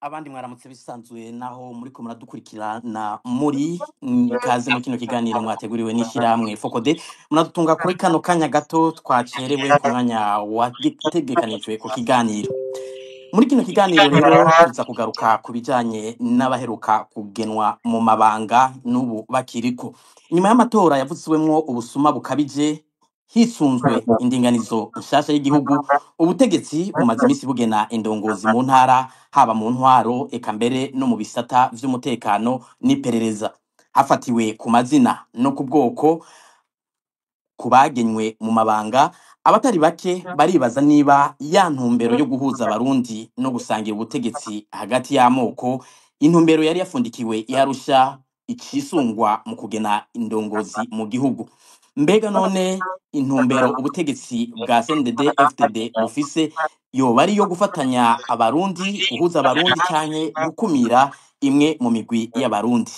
abandi mwaramutse bisanzuye naho muri ko muradukurikirana muri kaze mu kino kiganiro mwateguriwe n'ishyirahamwe Fokode muradutunga kuri kano kanya gato twacerewe ku mwanya wategekanijwe ku kiganiro. Muri kino kiganiro rero tuza kugaruka ku bijanye n'abaheruka kugenwa mu mabanga n'ubu bakiriko. Nyuma y'amatora yavutswemwo ubusuma bukabije hisunzwe indinganizo nshasha y'igihugu, ubutegetsi bumaze imisi bugena indongozi mu ntara, haba mu ntwaro eka mbere no mu bisata vy'umutekano n'iperereza, hafatiwe ku mazina no ku bwoko kubagenywe mu mabanga. Abatari bake baribaza niba ya ntumbero yo guhuza abarundi no gusangira ubutegetsi hagati y'amoko, intumbero yari yafundikiwe yarusha icisungwa mu kugena indongozi mu gihugu. Mbega none intumbero ubutegetsi bwa CNDD FDD bufise yoba ari yo gufatanya abarundi, guhuza abarundi canke gukumira imwe mu migwi y'abarundi?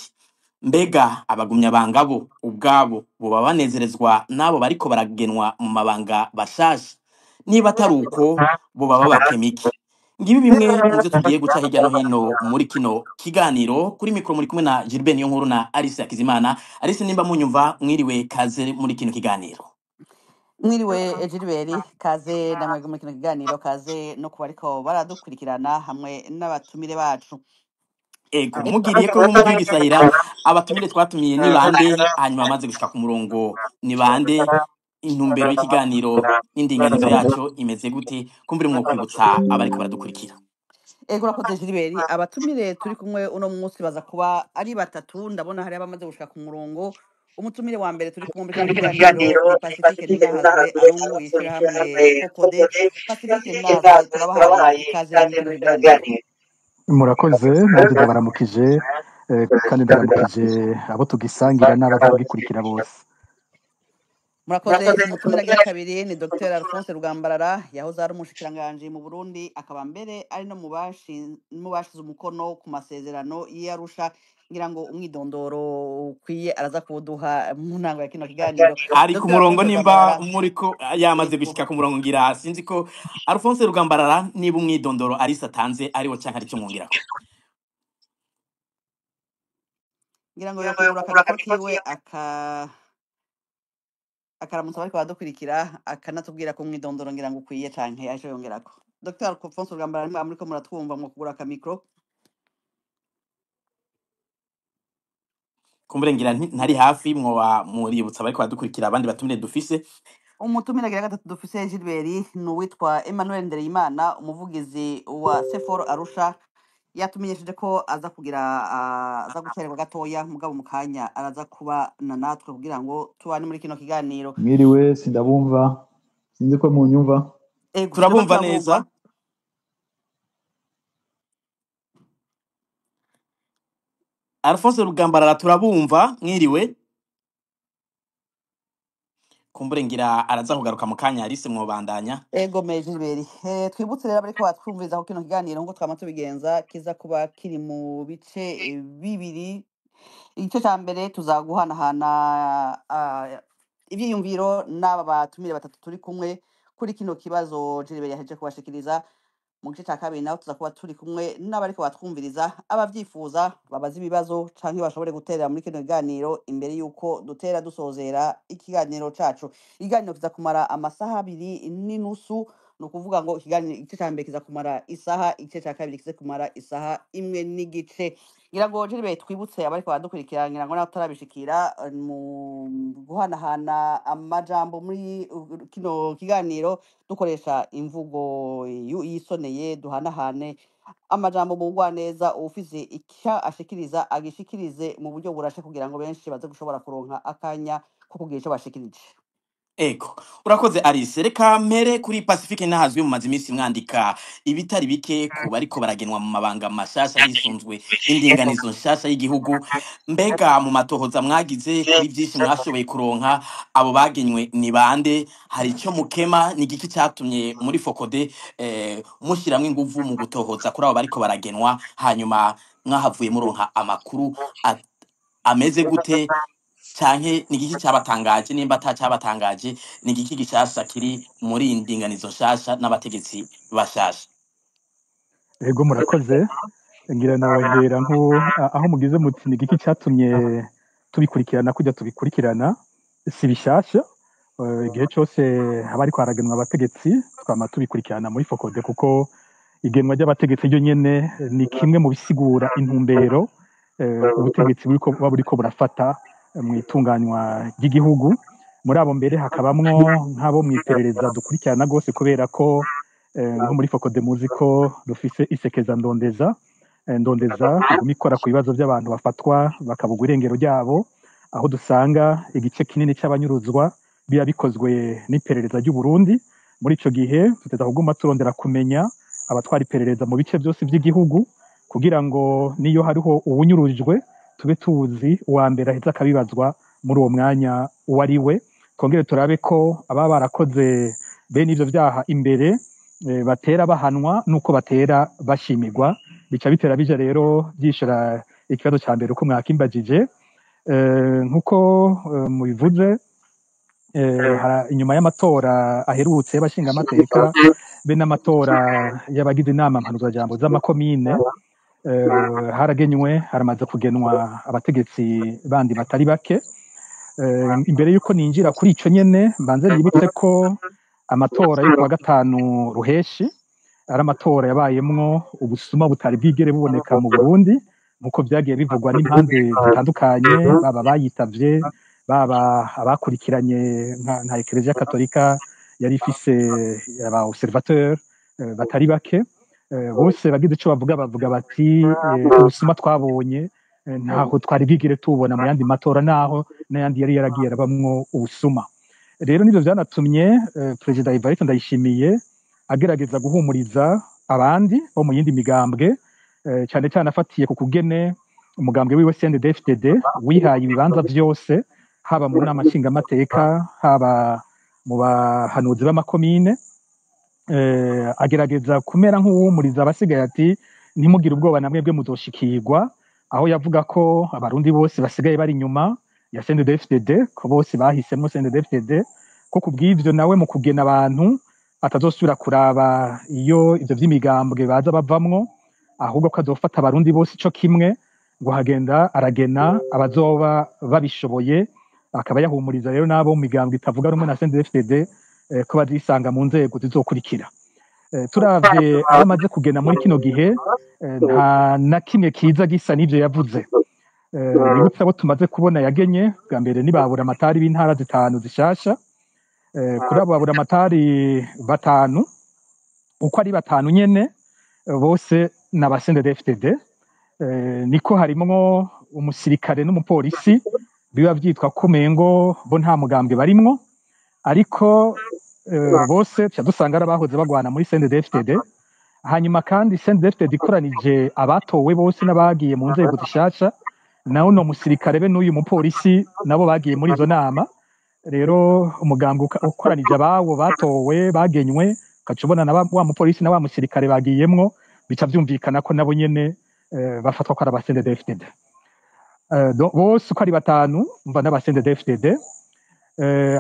Mbega abagumya bangabo ubwabo boba banezerezwa nabo bariko baragenwa mu mabanga bashasha? Niba atari uko boba babakemiki? Ngibi bimwe muvyo tugiye guca hirya no hino muri kino kiganiro. Kuri mikro muri kumwe na Gilbert Niyonkuru na Alice Hakizimana. Alice, nimba munyumva, mwiriwe, kaze muri kino kiganiro. Mwiriwe Gilbert, kaze namwe muri kino kiganiro, kaze no kuba ariko baradukurikirana hamwe n'abatumire bacu. Ego, mugiriye ko umugwi w'igisahira abatumire twatumiye ni bande, hanyuma amaze gushika ku murongo ni bande, intumbero y'ikiganiro n'indinganizo yaco imeze gute? Kumbure mwo kwibutsa abariko baradukurikira. Ego, urakoze Gilbert. Abatumire turi kumwe uno munsi baza kuba ari batatu. Ndabona hari abamaze gushika ku murongo. Umutumire wa mbere turi kumwe muri kiganiro ni Pacifique Nahazwe, arongoye ishyirahamwe Fokode. Pacifique Nahazwe, turabahaye ikaze muri kiganiro. Murakoze, nanjye ndabaramukije kandi ndaramukije abo tugisangira n'abagikurikira bose. Murakoze. Umutumire agira kabiri ni Dr Alphonse Rugambarara, yahoze ari umushikiranganji mu Burundi, akaba mbere ari no mu bashize umukono ku masezerano y'Arusha. Ngira ngo umwidondoro ukwiye araza kuduha mu ntango ya kino kiganiro. Ari ku murongo nimba muriko yamaze gushika ku murongo, ngira sinzi ko Alphonse Rugambarara niba umwidondoro Alice atanze ariwo canke ari cyo mwongera. Ngira ngo yakugura akadako kiwe akaramutsa bariko baradukurikira, akanatubwira ko umwidondoro ngira ngo ukwiye canke aje yongerako. Dr Alphonse Rugambarara, nimba muriko muratwumva mu kugura akamikro. Kumbure ngira ntari hafi mwoba muributsa bariko baradukurikira abandi batumire dufise. Umutumire agira gatatu dufise Gilbert ni uwitwa Emmanuel Ndereyimana, umuvugizi wa Sefor Arusha. Yatumenyesheje ko aza gucererwa gatoya, mugabo mu kanya araza kuba na natwe kugira ngo tubane muri kino kiganiro. Mwiriwe, sindabumva, sinzi ko munyumva. Turabumva neza. Alphonse Rugambarara, turabumva, mwiriwe. Kumbure ngira araza kugaruka mu kanya. Alice, mwobandanya. Ego Gilbert, twibutse rero bariko batwumviriza ko kino kiganiro ngo twama tubigenza kiza kuba kiri mu bice bibiri. Igice ca mbere tuzaguhanahana ivyiyumviro n'aba batumire batatu turi kumwe kuri kino kibazo Gilbert yaheje kubashikiriza. Mu gice ca kabiri naho tuza kuba turi kumwe n'abariko batwumviriza, abavyifuza babaza ibibazo canke bashobore guterera muri kino kiganiro imbere yuko dutera dusozera ikiganiro cacu. Ikiganiro kiza kumara amasaha 2:30, no kuvuga ngo igice ca mbere kiza kumara isaha, igice ca kabiri kiza kumara isaha 1:30. Ngira ngo Gilbert twibutse abariko badukurikira, ngira ngo naho tarabishikira mu guhanahana amajambo muri kino kiganiro dukoresha imvugo yisoneye, duhanahane amajambo mu ngwaneza. Ufise icya ashikiriza agishikirize mu buryo burashe kugira ngo benshi baze gushobora kuronka akanya ko kugira ico bashikirije. Ego, urakoze Alice. Reka mpere kuri Pacifique Nahazwe. Mumaze imisi mwandika ibitari bike ku bariko baragenwa mu mabanga mashasha hisunzwe indinganizo nshasha y'igihugu. Mbega mu matohoza mwagize kuri byinshi mwashoboye kuronka, abo bagenywe ni bande? Hari ico mukema? Ni igiki catumye muri Fokode mushiramwe inguvu mu gutohoza kuri abo bariko baragenwa, hanyuma mwahavuye muronka amakuru ameze gute? Canke ni igiki cyabatangaje? Nimba atacabatangaje, ni igiki gishasha kiri muri indinganizo nshasha n'abategetsi bashasha? Ego, murakoze. ngira nabahera aho mugize muti ni igiki cyatumye tubikurikirana kujya tubikurikirana si bishasha. Igihe cyose haba ariko haragenwa abategetsi twama tubikurikirana muri Fokode, kuko igenwa ry'abategetsi ryo nyene ni kimwe mu bisigura intumbero ubutegetsi buba buriko burafata mu itunganywa ry'igihugu. Muri abo mbere hakabamwo nk'abo mw'iperereza dukurikirana rwose, kubera ko nko muri Fokode muzi ko dufise isekeza ndondeza iguma ikora ku bibazo by'abantu bafatwa bakabugwa irengero ryabo, aho dusanga igice kinini cy'abanyuruzwa biba bikozwe n'iperereza ry'u Burundi. Muri ico gihe tuteza kuguma turondera kumenya abatwara iperereza mu bice byose by'igihugu, kugira ngo niyo hariho uwunyurujwe tube tuzi uwa mbere aheza akabibazwa muri uwo mwanya uwo ari we. Twongere turabe ko ababa barakoze bene ivyo vyaha imbere batera bahanwa nuko batera bashimirwa. Bica bitera bija rero byishura ikibazo ca mbere uko mwakimbajije. Nkuko mubivuze, inyuma y'amatora aherutse y'abashinga amateka be n'amatora y'abagize inama mpanuzwajambo z'amakomine, haramaze kugenwa abategetsi bandi batari bake. Imbere yuko ninjira kuri ico nyene mbanze nibutse ko amatora yo kuwa gatanu ruheshi ari amatora yabayemwo ubusuma butari bwigere buboneka mu Burundi, nkuko vyagiye bivugwa n'impande zitandukanye, baba bayitavye, baba abakurikiranye nka Ekereziya Katolika yari ifise aba observateur batari bake. Bose bagize ico bavuga bati ubusuma twabonye ntaho twari bwigere tubona mu yandi matora, naho n'ayandi yari yaragiye arabamwo ubusuma. Rero nivyo vyanatumye Perezida Evariste Ndayishimiye agerageza guhumuriza abandi bo mu yindi migambwe, cyane cyane afatiye ku kugene umugambwe wiwe CNDD-FDD wihaye ibibanza vyose, haba mu nama nshingamateka, haba mu bahanuzi b'amakomine. Agerageza kumera nk'uwumuriza abasigaye ati ntimugire ubwoba namwe bwe muzoshikirwa, aho yavuga ko abarundi bose basigaye bari inyuma ya CNDD-FDD, ko bose bahisemwo CNDD-FDD, ko kubw'ivyo nawe mu kugena abantu atazosubira kuraba iyo ivyo vy'imigambwe baza bavamwo, ahubwo ko azofata abarundi bose ico kimwe, ngo hagenda aragena abazoba babishoboye. Akaba yahumuriza rero n'abo mu migambwe itavuga rumwe na CNDD-FDD ko bazisanga mu nzego zizokurikira. Turavye abamaze kugena muri kino gihe, nta na kimwe kiza gisa n'ivyo yavuze. Nibutse abo tumaze kubona yagenye bwa mbere ni babura amatari b'intara zitanu zishasha. Kuri abo babura amatari batanu, uko ari batanu nyene bose n'aba CNDD-FDD, niko harimwo umusirikare n'umupolisi biba vyitwa ko mengo bo nta mugambwe barimwo, ariko bose tuca dusanga ari abahoze bagwana muri CNDD-FDD. Hanyuma kandi CNDD-FDD ikoranije abatowe bose n'abagiye mu nzego zishasha, naho no musirikare be n'uyu mupolisi nabo bagiye muri izo nama. Rero umugambwe ukoranije ababo batowe bagenywe, ukacubona na wa mupolisi na wa musirikare bagiyemwo, bica vyumvikana ko nabo nyene bafatwa ko ari aba CNDD-FDD. Bose uko ari batanu mva n'aba CNDD-FDD.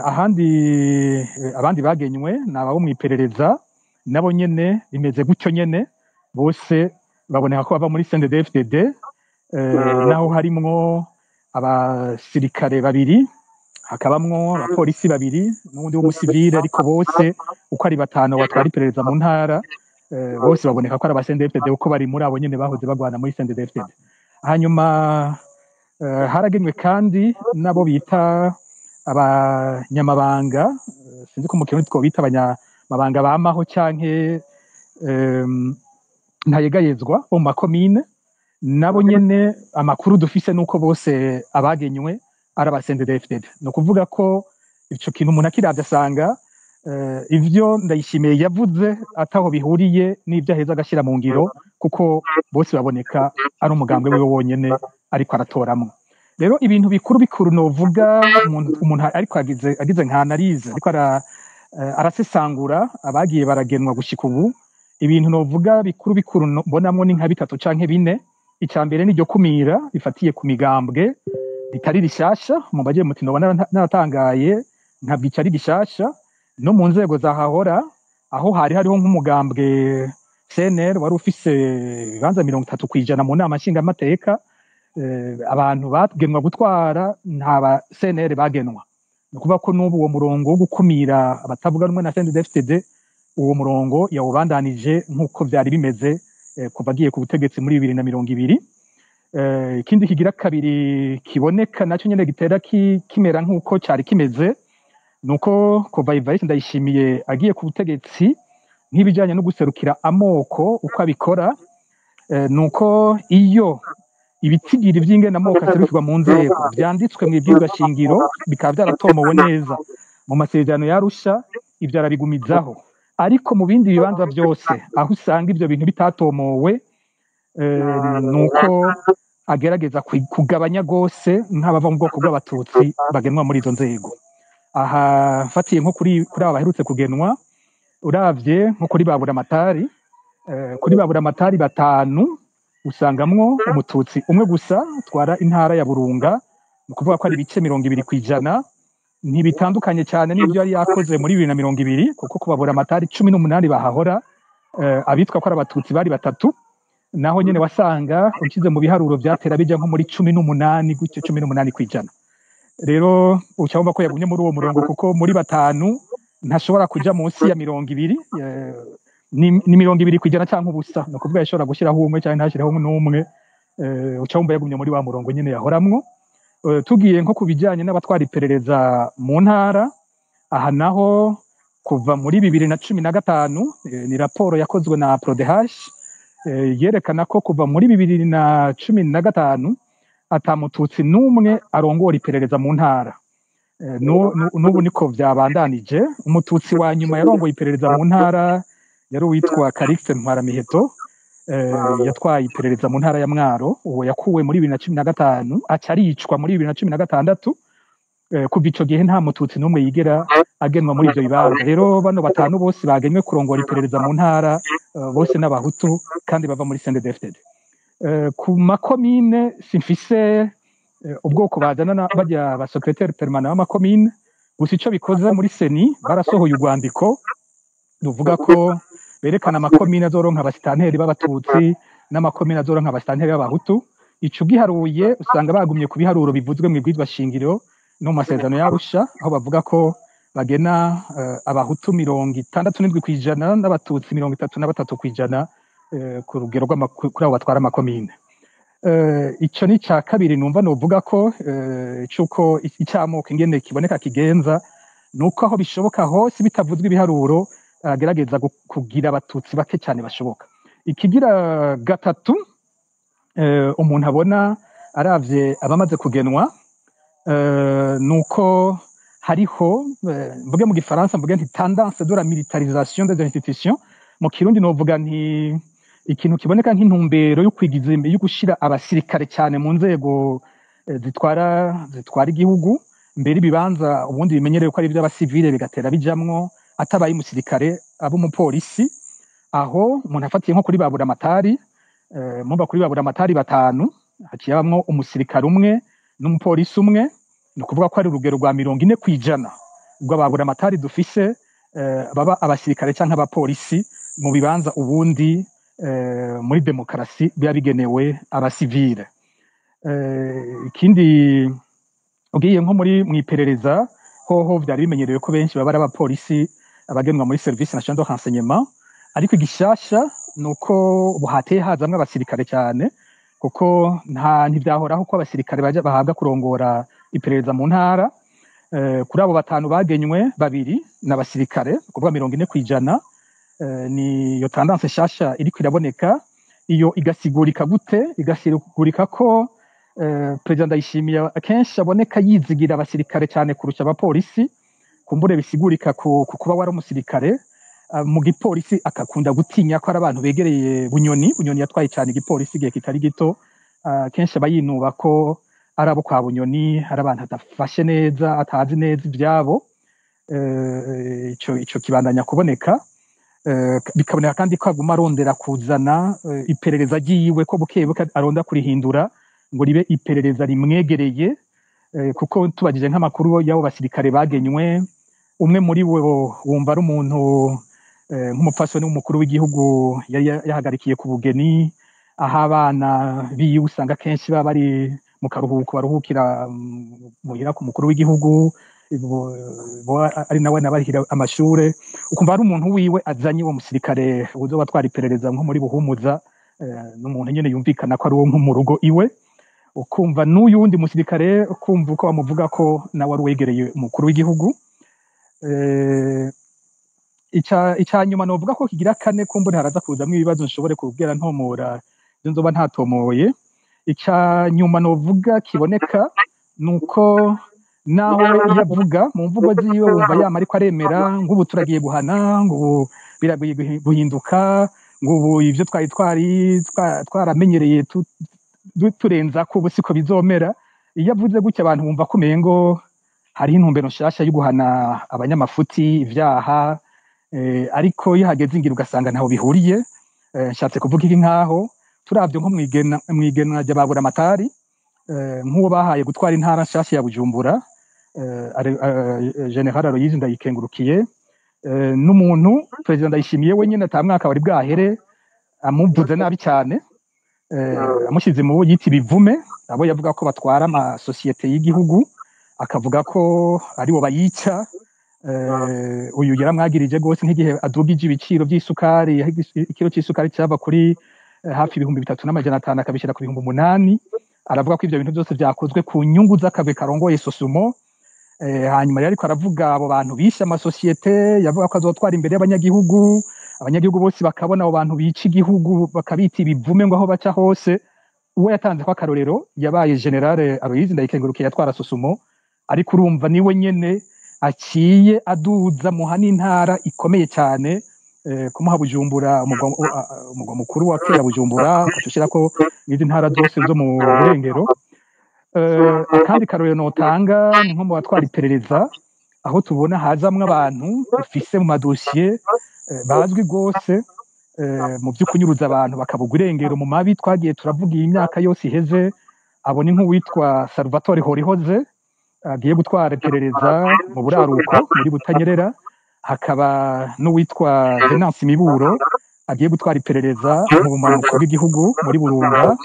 Abandi bagenywe ni ababo mw'iperereza, nabo nyene bimeze gutyo nyene, bose baboneka ko bava muri CNDD-FDD, naho harimwo abasirikare babiri, hakabamwo abapolisi babiri n'undi w'umusivile, ariko bose uko ari batanu batwara iperereza mu ntara, bose baboneka ko ari aba CNDD-FDD uko bari muri abo nyene bahoze bagwana muri CNDD-FDD. Hanyuma haragenywe kandi nabo bita abanyamabanga, sinzi ko mu kirundi twobita abanyamabanga bamaho canke ntayegayezwa bo mu makomine. Nabo nyene amakuru dufise nuko bose abagenywe ari aba CNDD-FDD. No kuvuga ko ico kintu umuntu akiravye asanga ivyo Ndayishimiye yavuze ataho bihuriye n'ivyo aheza agashira mu ngiro, kuko bose baboneka ari umugambwe wiwe wonyene ariko aratoramwo. Rero ibintu bikuru novuga umuntu ariko agize nka analyse, ariko arasesangura abagiye baragenwa gushika ubu, ibintu novuga bikuru mbonamwo ni nka bitatu canke bine. Ica mbere ni ryo kumira rifatiye ku migambwe ritari rishasha. Mu bagiye muti nobona naratangaye ntabwo icari rishasha, no mu nzego zahahora aho hariho nk'umugambwe CNL wari ufise ibibanza 30% mu nama nshingamateka, abantu bagenwa gutwara nta ba CNL bagenwa. Ni ukuvuga ko n'ubu uwo murongo wo gukumira abatavuga rumwe na CNDD-FDD, uwo murongo yawubandanije nk'uko vyari bimeze kuva agiye ku butegetsi muri 2020. Ikindi kigira kabiri kiboneka naco nyene gitera kimera nk'uko cari kimeze, nuko kuva Evariste Ndayishimiye agiye ku butegetsi nk'ibijanye no guserukira amoko uko abikora, nuko iyo ibitigiri vy'ingene amoko aserukirwa mu nzego vyanditswe mw'ibwirizwa shingiro bikaba vyaratomowe neza mu masezerano y'Arusha, ivyo arabigumizaho. Ariko mu bindi bibanza vyose aho usanga ivyo bintu bitatomowe, nuko agerageza kugabanya gose nk'abava mu bwoko bw'abatutsi bagenwa muri izo nzego. Aha mfatiye nko kuri aba baherutse kugenwa, uravye nko kuri baburamatari, kuri baburamatari 5 usangamwo umututsi umwe gusa twara intara ya Burunga, ni ukuvuga ko ari ibice 20%, ntibitandukanye cyane n'ibyo yari yakoze muri 2020, kuko ku baburamatari 18 bahahora abitwa ko ari abatutsi bari 3, naho nyene wasanga ukize mu biharuro vyatera bija nko muri 18 gutyo 18%. Rero ucyabumva ko yagumye muri uwo murongo, kuko muri 5 ntashobora kuja munsi ya 20, ni 20% canke ubusa, no kuvuga yashobora gushiraho umwe cyane ntashiraho n'umwe. Ucyabumva yagumye muri wa murongo nyene yahoramwo. Tugiye nko kubijanye n'abatwara iperereza mu ntara, aha naho kuva muri 2015, ni raporo yakozwe na PRODH, yerekana ko kuva muri 2015 atamututsi n'umwe arongora iperereza mu ntara. N'ubu niko vyabandanije. Umututsi wa nyuma yarongoye iperereza mu ntara yari uwitwa Calixte Ntwaramiheto, yatwaye iperereza mu ntara ya Mwaro. Uwo yakuwe muri 2015 aca aricwa muri 2016. Kuva ico gihe nta mututsi n'umwe yigera agenwa muri ivyo bibanza. Rero bano 5 bose bagenwe kurongora iperereza mu ntara, bose n'abahutu kandi bava muri CNDD-FDD. Ku makomine simfise ubwoko bazana bajya ba secrétaire permanent w'amakomine, gusa ico bikoze muri seni barasohoye urwandiko ruvuga ko berekana amakomine azoronka abasitanteri b'abatutsi n'amakomine azoronka abasitanteri b'abahutu. Ico giharuye usanga bagumye ku biharuro bivuzwe mu bwizwa shingiro no mu masezerano y'Arusha, aho bavuga ko bagena abahutu 67% n'abatutsi 33% ku rugero kuri abo batwara amakomine. Ico ni ca kabiri numva novuga ko cuko icyamoko ingene kiboneka kigenza, nuko aho bishoboka hose bitavuzwe ibiharuro agerageza kugira abatutsi bake cyane bashoboka. Ikigira gatatu, umuntu abona aravye abamaze kugenwa, nuko hariho mvuge mu gifaransa mvuge nti tendance de la militarisation des institutions, mu kirundi novuga nti ikintu kiboneka nk'intumbero yo kwigiza imbere yo gushira abasirikare cyane mu nzego zitwara igihugu, mbere ibibanza ubundi bimenyerewe ko ari iby'abasivile bigatera bijamwo atabaye umusirikare abo umupolisi. Aho umuntu afatiye nko kuri baburamatari, mumba kuri baburamatari 5 hakiyabamwo umusirikare umwe n'umupolisi umwe, ni ukuvuga ko ari urugero rwa 40% rw'ababuramatari dufise baba abasirikare canke abapolisi mu bibanza ubundi muri demokarasi biba bigenewe abasivile. Ikindi ugiye nko muri mwiperereza hoho vyari bimenyerewe ko benshi baba ari abapolisi abagenwa muri service national de renseignement, ariko igishasha nuko buhateye hazamwe abasirikare cyane, kuko ntivyahoraho ko abasirikare baja bahabwa kurongora iperereza mu ntara. Kuri abo 5 bagenywe 2 n'abasirikare kuvuga 40%. Ni yo tendance shasha iriko iraboneka. Iyo igasigurika gute? Igasigurika ko President Ndayishimiye akenshi aboneka yizigira abasirikare cyane kurusha abapolisi. Kumbure bisigurika kuba wari umusirikare mu gipolisi akakunda gutinya ko ari abantu begereye Bunyoni yatwaye cyane igipolisi igihe kitari gito. Kenshi abayinuba ko ari abo kwa Bunyoni, ari abantu atafashe neza, atazi neza ibyabo. Ico kibandanya kuboneka. Bikaboneka kandi ko aguma arondera kuzana iperereza ryiwe ko bukebuke aronda kurihindura ngo ribe iperereza rimwegereye, kuko tubagije nk'amakuru y'abo basirikare bagenywe, umwe muri bo wumva ari umuntu nk'umupfasoni w'umukuru w'igihugu yari yahagarikiye ku bugeni, aho abana biwe usanga kenshi baba bari mu karuhuko baruhukira muhira ku mukuru w'igihugu, ari nawe nabarihira amashure, ukumva ari umuntu wiwe azanye uwo musirikare uzoba atwara iperereza nko muri Buhumuza, n'umuntu nyene yumvikana ko ari uwo nko mu rugo iwe, ukumva n'uyu wundi musirikare ukumva uko bamuvuga ko nawe ari uwegereye umukuru w'igihugu. Ica nyuma novuga ko kigira kane kumbure haraza kuzamwo ibibazo nshobore kubwira ntomora ivyo nzoba ntatomoye. Ica nyuma novuga kiboneka nuko naho iyo avuga mu mvugo ziwe wumva yama ariko aremera ngo ubu turagiye guhana, ngo ubu biragiye guhinduka, ngo ubu ivyo twari twaramenyereye turenza ko ubu siko bizomera. Iyo avuze gutya abantu bumva ko umengo hariho intumbero nshasha yo guhana abanyamafuti ivyaha, ariko iyo hageze ingira ugasanga ntaho bihuriye. Nshatse kuvuga iki nkaho turavye nko mw'igenwa rya Baburamatari, nk'uwo bahaye gutwara intara nshasha ya Bujumbura, General Aloyizi Ndayikengurukiye, n'umuntu Perezida Ndayishimiye wenyene ata mwaka wari bwahere amuvuze nabi cyane, amushize mu bo yita ibivume, abo yavuga ko batwara amasosiyete y'igihugu, akavuga ko aribo bayica. Uyu yaramwagirije gose nk'igihe adugije ibiciro by'isukari, ikiro c'isukari cyava kuri hafi 3,500 akabishira ku 8,000. Aravuga ko ivyo bintu byose vyakozwe ku nyungu z'akagwe karongoye Sosumo. Hanyuma yari ariko aravuga abo bantu bishe amasosiyete, yavuga ko azotwara imbere y'abanyagihugu, abanyagihugu bose bakabona abo bantu bica igihugu bakabita ibivume ngo aho baca hose. Uwo yatanze ko akarorero yabaye General Aloyizi Ndayikengurukiye yatwara Sosumo, ariko urumva niwe nyene aciye aduza muha n'intara ikomeye cyane, kumuha Bujumbura umugwa mukuru wa kera Bujumbura, akashirako n'izi ntara zose zo mu burengero. Akandi karorero notanga ni nko mu batwara iperereza, aho tubona hazamwe abantu bafise mu madosiye bazwi gose mu vy'ukunyuruza abantu bakabugwa irengero mu mabi twagiye turavuga iyi myaka yose iheze. Abo ni nk'uwitwa Salvatore Horihoze agiye gutwara iperereza mu buraruko muri Butanyerera, hakaba n'uwitwa Venance Miburo agiye gutwara iperereza mu bumanuko bw'igihugu muri Burunga.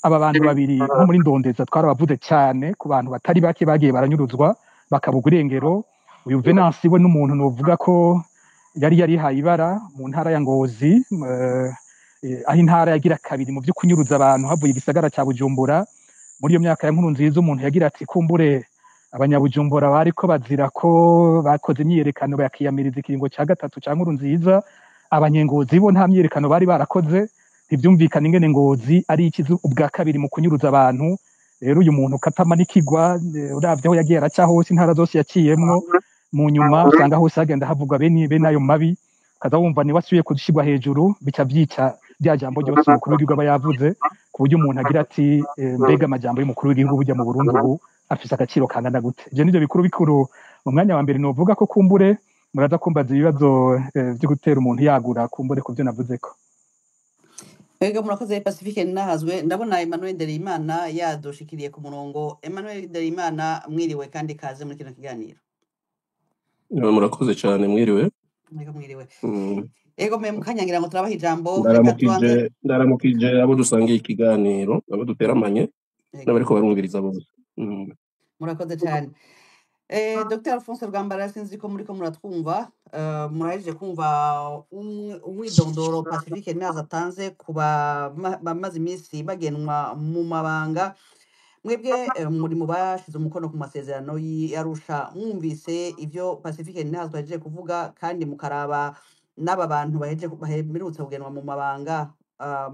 Aba bantu babiri nko muri Ndondeza twarabavuze cyane ku bantu batari bake bagiye baranyuruzwa bakabugwa irengero. Uyu Venance we n'umuntu novuga ko yari yarihaye ibara mu ntara ya Ngozi, aho intara yagira kabiri mu vy'ukunyuruza abantu havuye igisagara ca Bujumbura. Muri iyo myaka ya Nkurunziza umuntu yagira ati kumbure abanyabujumbura bariko bazira ko bakoze imyiyerekano bakiyamiriza ikiringo ca gatatu ca Nkurunziza, abanyengozi bo nta myiyerekano bari barakoze, ntivyumvikana ingene Ngozi ari ikizu ubwa kabiri mu kunyuruza abantu. Rero uyu muntu katamanikirwa, uravye aho yagiye araca hose intara zose yaciyemwo, mu nyuma usanga hose hagenda havugwa bene ayo mabi, kaza wumva ni wasubiye kudushirwa hejuru, bica vyica rya jambo ryose umukuru w'igihugu aba yavuze, ku buryo umuntu agira ati mbega amajambo y'umukuru w'igihugu burya mu Burundi ubu afise agaciro kangana gute. Ivyo nivyo bikuru mu mwanya wa mbere novuga ko kumbure muraza kumbaza ibibazo vyo gutera umuntu yagura kumbure ku vyo navuzeko. Ego murakoze Pacifique Nahazwe. Ndabona Emmanuel Ndereyimana yadushikiriye ku murongo. Emmanuel Ndereyimana mwiriwe kandi kaze muri kino kiganiro. Murakoze cyane mwiriwe. Mwego mwiriwe. Ego me mukanyangira ngo turabaha ijambo. Ndaramukije abo dusangiye ikiganiro, abo duteramanye n'abariko barumviriza bose. Murakoze cyane. Dr. Alphonse Rwambara sinzi ko muriko muratwumva, murahejeje kumva umwidondoro Pacifique Nahazwe atanze kuba bamaze iminsi bagenwa mu mabanga. Mwebwe muri mu bashize umukono ku masezerano y'Arusha, mwumvise ivyo Pacifique Nahazwe ahejeje kuvuga kandi mukaraba n'aba bantu baherutse kugenwa mu mabanga,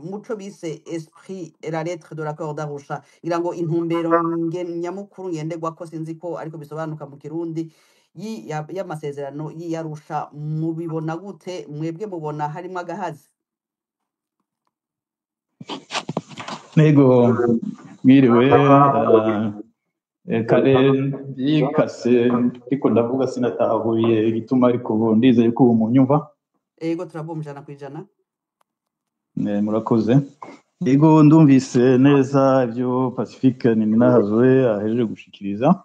muco bise esprit et la lettre de l'accord d'Arusha, ngira ngo intumbero nyamukuru ngenderwako sinzi ko ariko bisobanuka mu Kirundi y'amasezerano y'Arusha, mubibona gute? Mwebwe mubona harimo agahazi? Nego mwiriwe, kare byikase ariko ndavuga sinatahuye igituma, ariko ubu ndizeye ko ubu munyumva. Ego turabumva 100%. Murakoze. Ego ndumvise neza ibyo Pacifique Nahazwe ahejeje gushikiriza,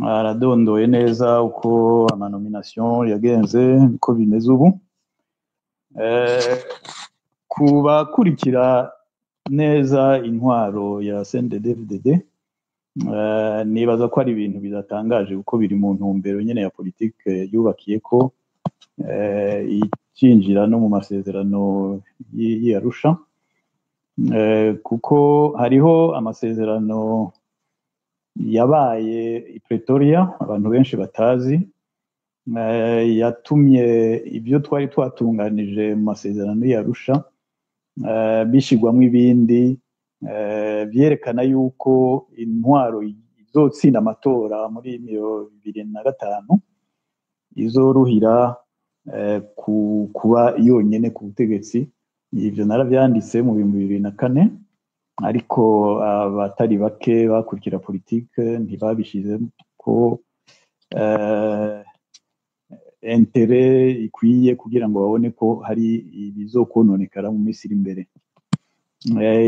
aradondoye neza uko amanomination yagenze uko bimeze ubu. Eh, ku bakurikira neza intwaro ya CNDD-FDD, nibaza ko ari ibintu bidatangaje kuko biri mu ntumbero nyene ya politike yubakiye ko icinjira no mu masezerano y'Arusha, kuko hariho amasezerano yabaye i Pretoria abantu benshi batazi, yatumye ibyo twari twatunganije mu masezerano y'Arusha bishigwamo ibindi byerekana yuko intwaro izotsinda amatora muri 2005 izoruhira kuba yonyene ku butegetsi. Ivyo naravyanditse mu 2004, ariko abatari bake bakurikira politike ntibabishize ko intere ikwiye kugira ngo babone ko hari ibizokononekara mu minsi iri imbere.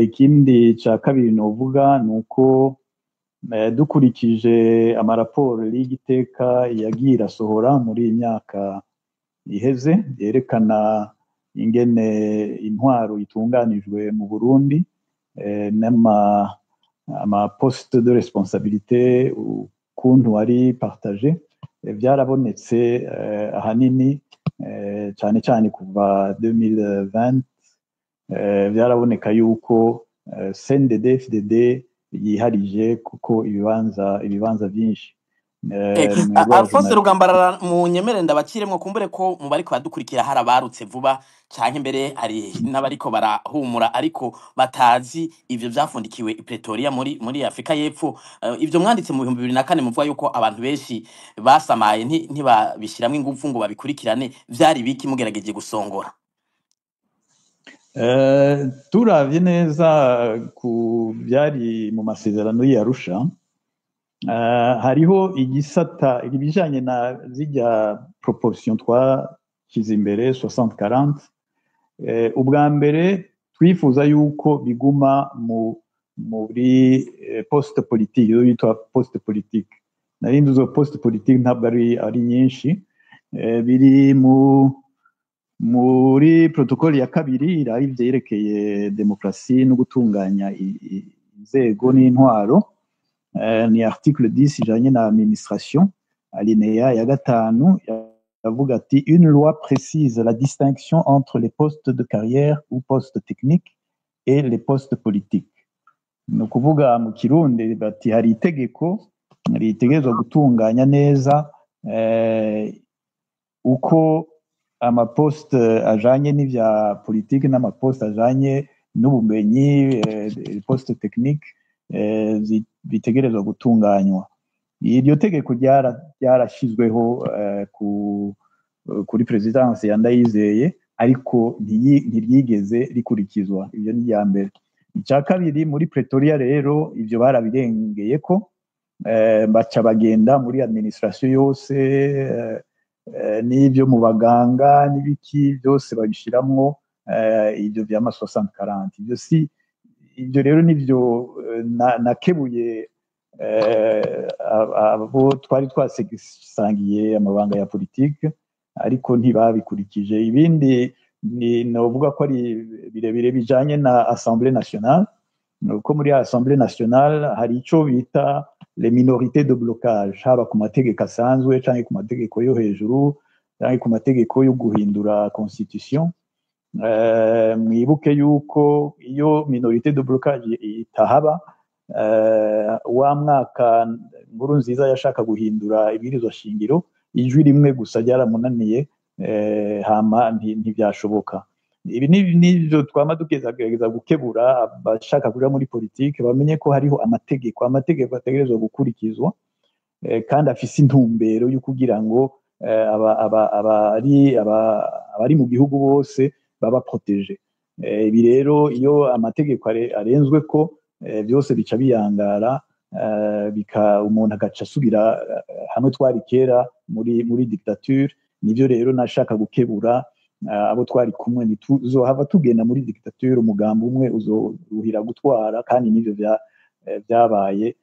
Ikindi ca kabiri novuga nuko dukurikije amaraporo y'igiteka yagiye irasohora muri iyi myaka iheze yerekana ingene intwaro itunganijwe mu Burundi, n'ama poste de responsabilité ukuntu ari partage, byarabonetse ahanini cyane cyane kuva 2020 byaraboneka yuko CNDD-FDD yiharije kuko ibibanza byinshi. Alphonse Rugambarara mu nyemere ndabakiremwo kumbure ko mu bariko badukurikira hari abarutse vuba canke mbere hari n'abariko barahumura ariko batazi ivyo vyafundikiwe i Pretoria muri Afrika y'Epfo. Ivyo mwanditse mu 2004 muvuga yuko abantu benshi basamaye ntibabishiramwe ingufu ngo babikurikirane, vyari biki mugerageje gusongora? Turavye neza ku byari mu masezerano y'Arusha, hariho igisata ibijanye na zijya proportion twashyize imbere 60-40. Ubwa mbere twifuza yuko biguma muri poste politique, yo yitwa poste politique. Narindi zo poste politique ntabwo ari nyinshi, biri muri protokoli ya kabiri irayi vyerekeye demokrasi no gutunganya inzego n'intwaro. Ni article 10 ijanye na administration, alinéa ya 5 yavuga ati une loi précise la distinction entre les postes de carrière ou postes techniques et les postes politiques. No kuvuga mu Kirundi bati hari itegeko ritegerezwa gutunganya neza uko amaposte ajanye n'ivya politique n'amaposte ajanye n'ubumenyi, poste technique bitegerezwa gutunganywa. Iryo tegeko ryarashizweho kuri presidence ya Ndayizeye, ariko ntiryigeze rikurikizwa. Ivyo ni ya mbere. Icya kabiri, muri Pretoria rero ivyo barabirengeye ko baca bagenda muri administration yose, n'ibyo mu baganga n'ibiki byose babishiramwo ivyo vya 60-40. Ivyo rero nivyo nakebuye abo twari twasangiye amabanga ya politike, ariko ntibabikurikije. Ibindi novuga ko ari birebire bijanye na Assemblée nationale, uko muri Assemblée nationale hari ico bita les minorités de blocage, haba ku mategeko asanzwe canke ku mategeko yo hejuru canke ku mategeko yo guhindura constitution. Mwibuke yuko iyo minorité de blocage itahaba, wa mwaka Nkurunziza yashaka guhindura ibwirizwa shingiro, ijwi rimwe gusa ryaramunaniye, hama ntibyashoboka. Ibi nivyo twama dugerageza gukebura abashaka kuja muri politike, bamenye ko hariho amategeko ategerezwa gukurikizwa, kandi afise intumbero yo kugira ngo abari mu gihugu bose baba protege. Ibi rero iyo amategeko arenzwe ko byose bica biyangara, umuntu agaca asubira hamwe twari kera muri dictature. Nivyo rero nashaka gukebura abo twari kumwe, ntituzohava tugenda muri dictature umugambi umwe uzoruhira gutwara, kandi nivyo byabaye.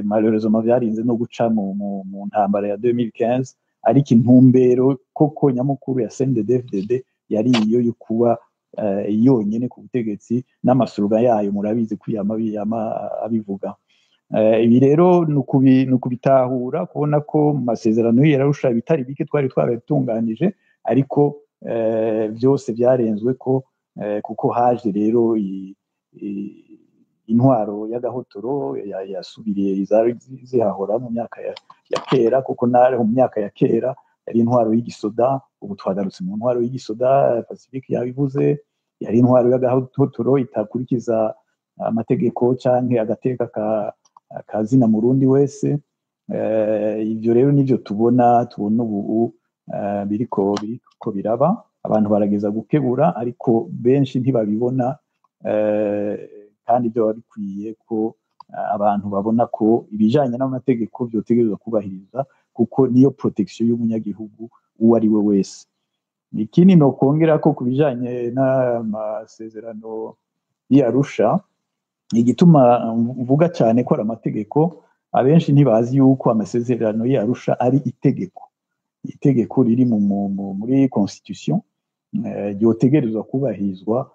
Malheureusement byarinze no guca mu ntambara ya 2015, ariko intumbero koko nyamukuru ya CNDD-FDD yari iyo yo kuba yonyene ku butegetsi, n'amaslogan yayo murabizi ko yama abivuga. Ibi rero ni ukubitahura kubona ko mu masezerano y'Arusha bitari bike twari twaratunganije, ariko byose byarenzwe ko kuko haje rero intwaro y'agahotoro yasubiriye izari zihahora mu myaka ya kera, kuko nare mu myaka ya kera yari intwaro y'igisoda. Ubu twagarutse mu ntwaro y'igisoda, Pacifique yabivuze, yari intwaro y'agahotoro itakurikiza amategeko canke agateka kazina murundi wese. Ibyo rero nivyo tubona ubu biriko biraba. Abantu barageza gukebura, ariko benshi ntibabibona, kandi byo babikwiye ko abantu babona ko ibijanye n'amategeko byotegerezwa kubahiriza, kuko niyo protection y'umunyagihugu uwo ari we wese. Ikindi no kongera ko kubijanye n'amasezerano y'Arusha, igituma mvuga cyane ko ari amategeko, abenshi ntibazi yuko amasezerano y'Arusha ari itegeko riri muri constitution, ryotegerezwa kubahirizwa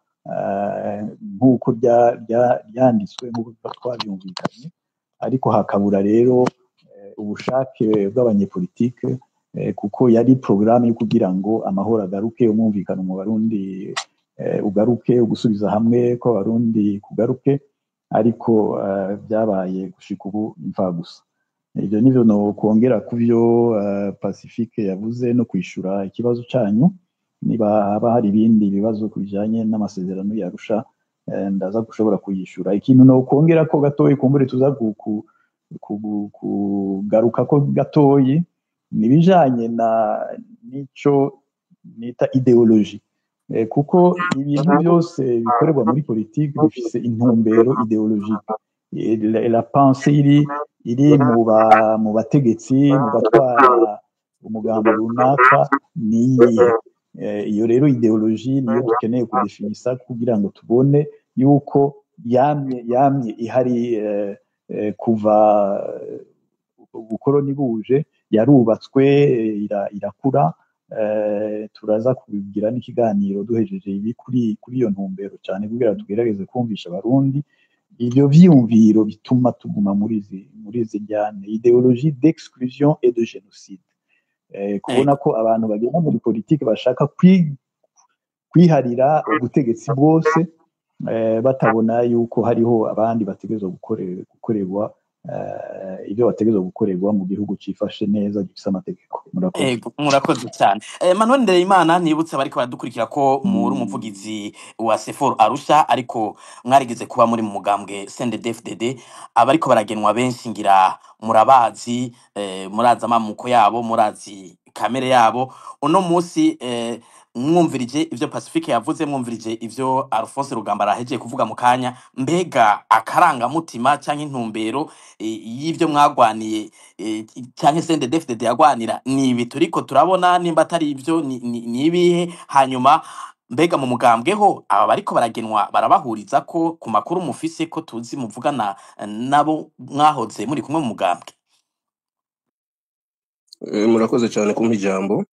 nk'uko ryanditswe nk'uko twabyumvikanye, ariko hakabura rero ubushake bw'abanyepolitike, kuko yari programme yo kugira ngo amahoro agaruke, umwumvikano mu Barundi ugaruke, ugusubiza hamwe kw'Abarundi kugaruke, ariko byabaye gushika ubu imfagusa. Ibyo nivyo no kongera kuvyo Pacifique yavuze no kwishura ikibazo cyanyu. Niba haba hari ibindi bibazo kubijanye n'amasezerano y'Arusha, ndaza gushobora kuyishura. Ikintu no kongera ko gatoyi kumbure tuza kugaruka ko gatoyi, nibijanye nico nita ideologie, kuko ibintu byose bikorerwa muri politiki bifise intumbero ideologique. La pensée iri mu bategetsi, mu batwara umugambo runaka niyihe. Iyo rero ideologie niyo dukeneye kudefinisa kugira ngo tubone yuko yamye ihari kuva ubukoroni buje, yarubatswe irakura. Turaza kubigira n'ikiganiro duhejeje ibi kuri iyo ntumbero cyane, kugira tugerageze kumvisha Abarundi ibyo vyiyumviro bituma tuguma muri izi njyane, ideologie d'exclusion et de génocide. Kubona ko abantu bagenda muri politiki bashaka kwiharira ubutegetsi bwose, batabona yuko hariho abandi bategerezwa gukorerwa ibyo bategerezwa gukorerwa mu gihugu cifashe neza gifise amategeko. Murakoze cyane. Manuel Ndereyimana, nibutse bariko baradukurikira ko muri umuvugizi wa Sefor Arusha, ariko mwarigeze kuba muri mu mugambwe CNDD-FDD. Abariko baragenwa benshi ngira murabazi, muraza amamuko yabo, murazi kamere yabo. Uno munsi mwumvirije ivyo Pacifique yavuze, mwumvirije ivyo Alphonse Rugamba arahejeje kuvuga mu kanya, mbega akarangamutima canke intumbero y'ivyo mwagwaniye canke CNDD-FDD yagwanira ni ibi turiko turabona, nimba atari ivyo ni ibihe? Hanyuma mbega mu mugambweho aba bariko baragenwa barabahuriza ko ku makuru mufise ko tuzi muvugana nabo mwahoze muri kumwe mu mugambwe? Murakoze cyane kumpa ijambo.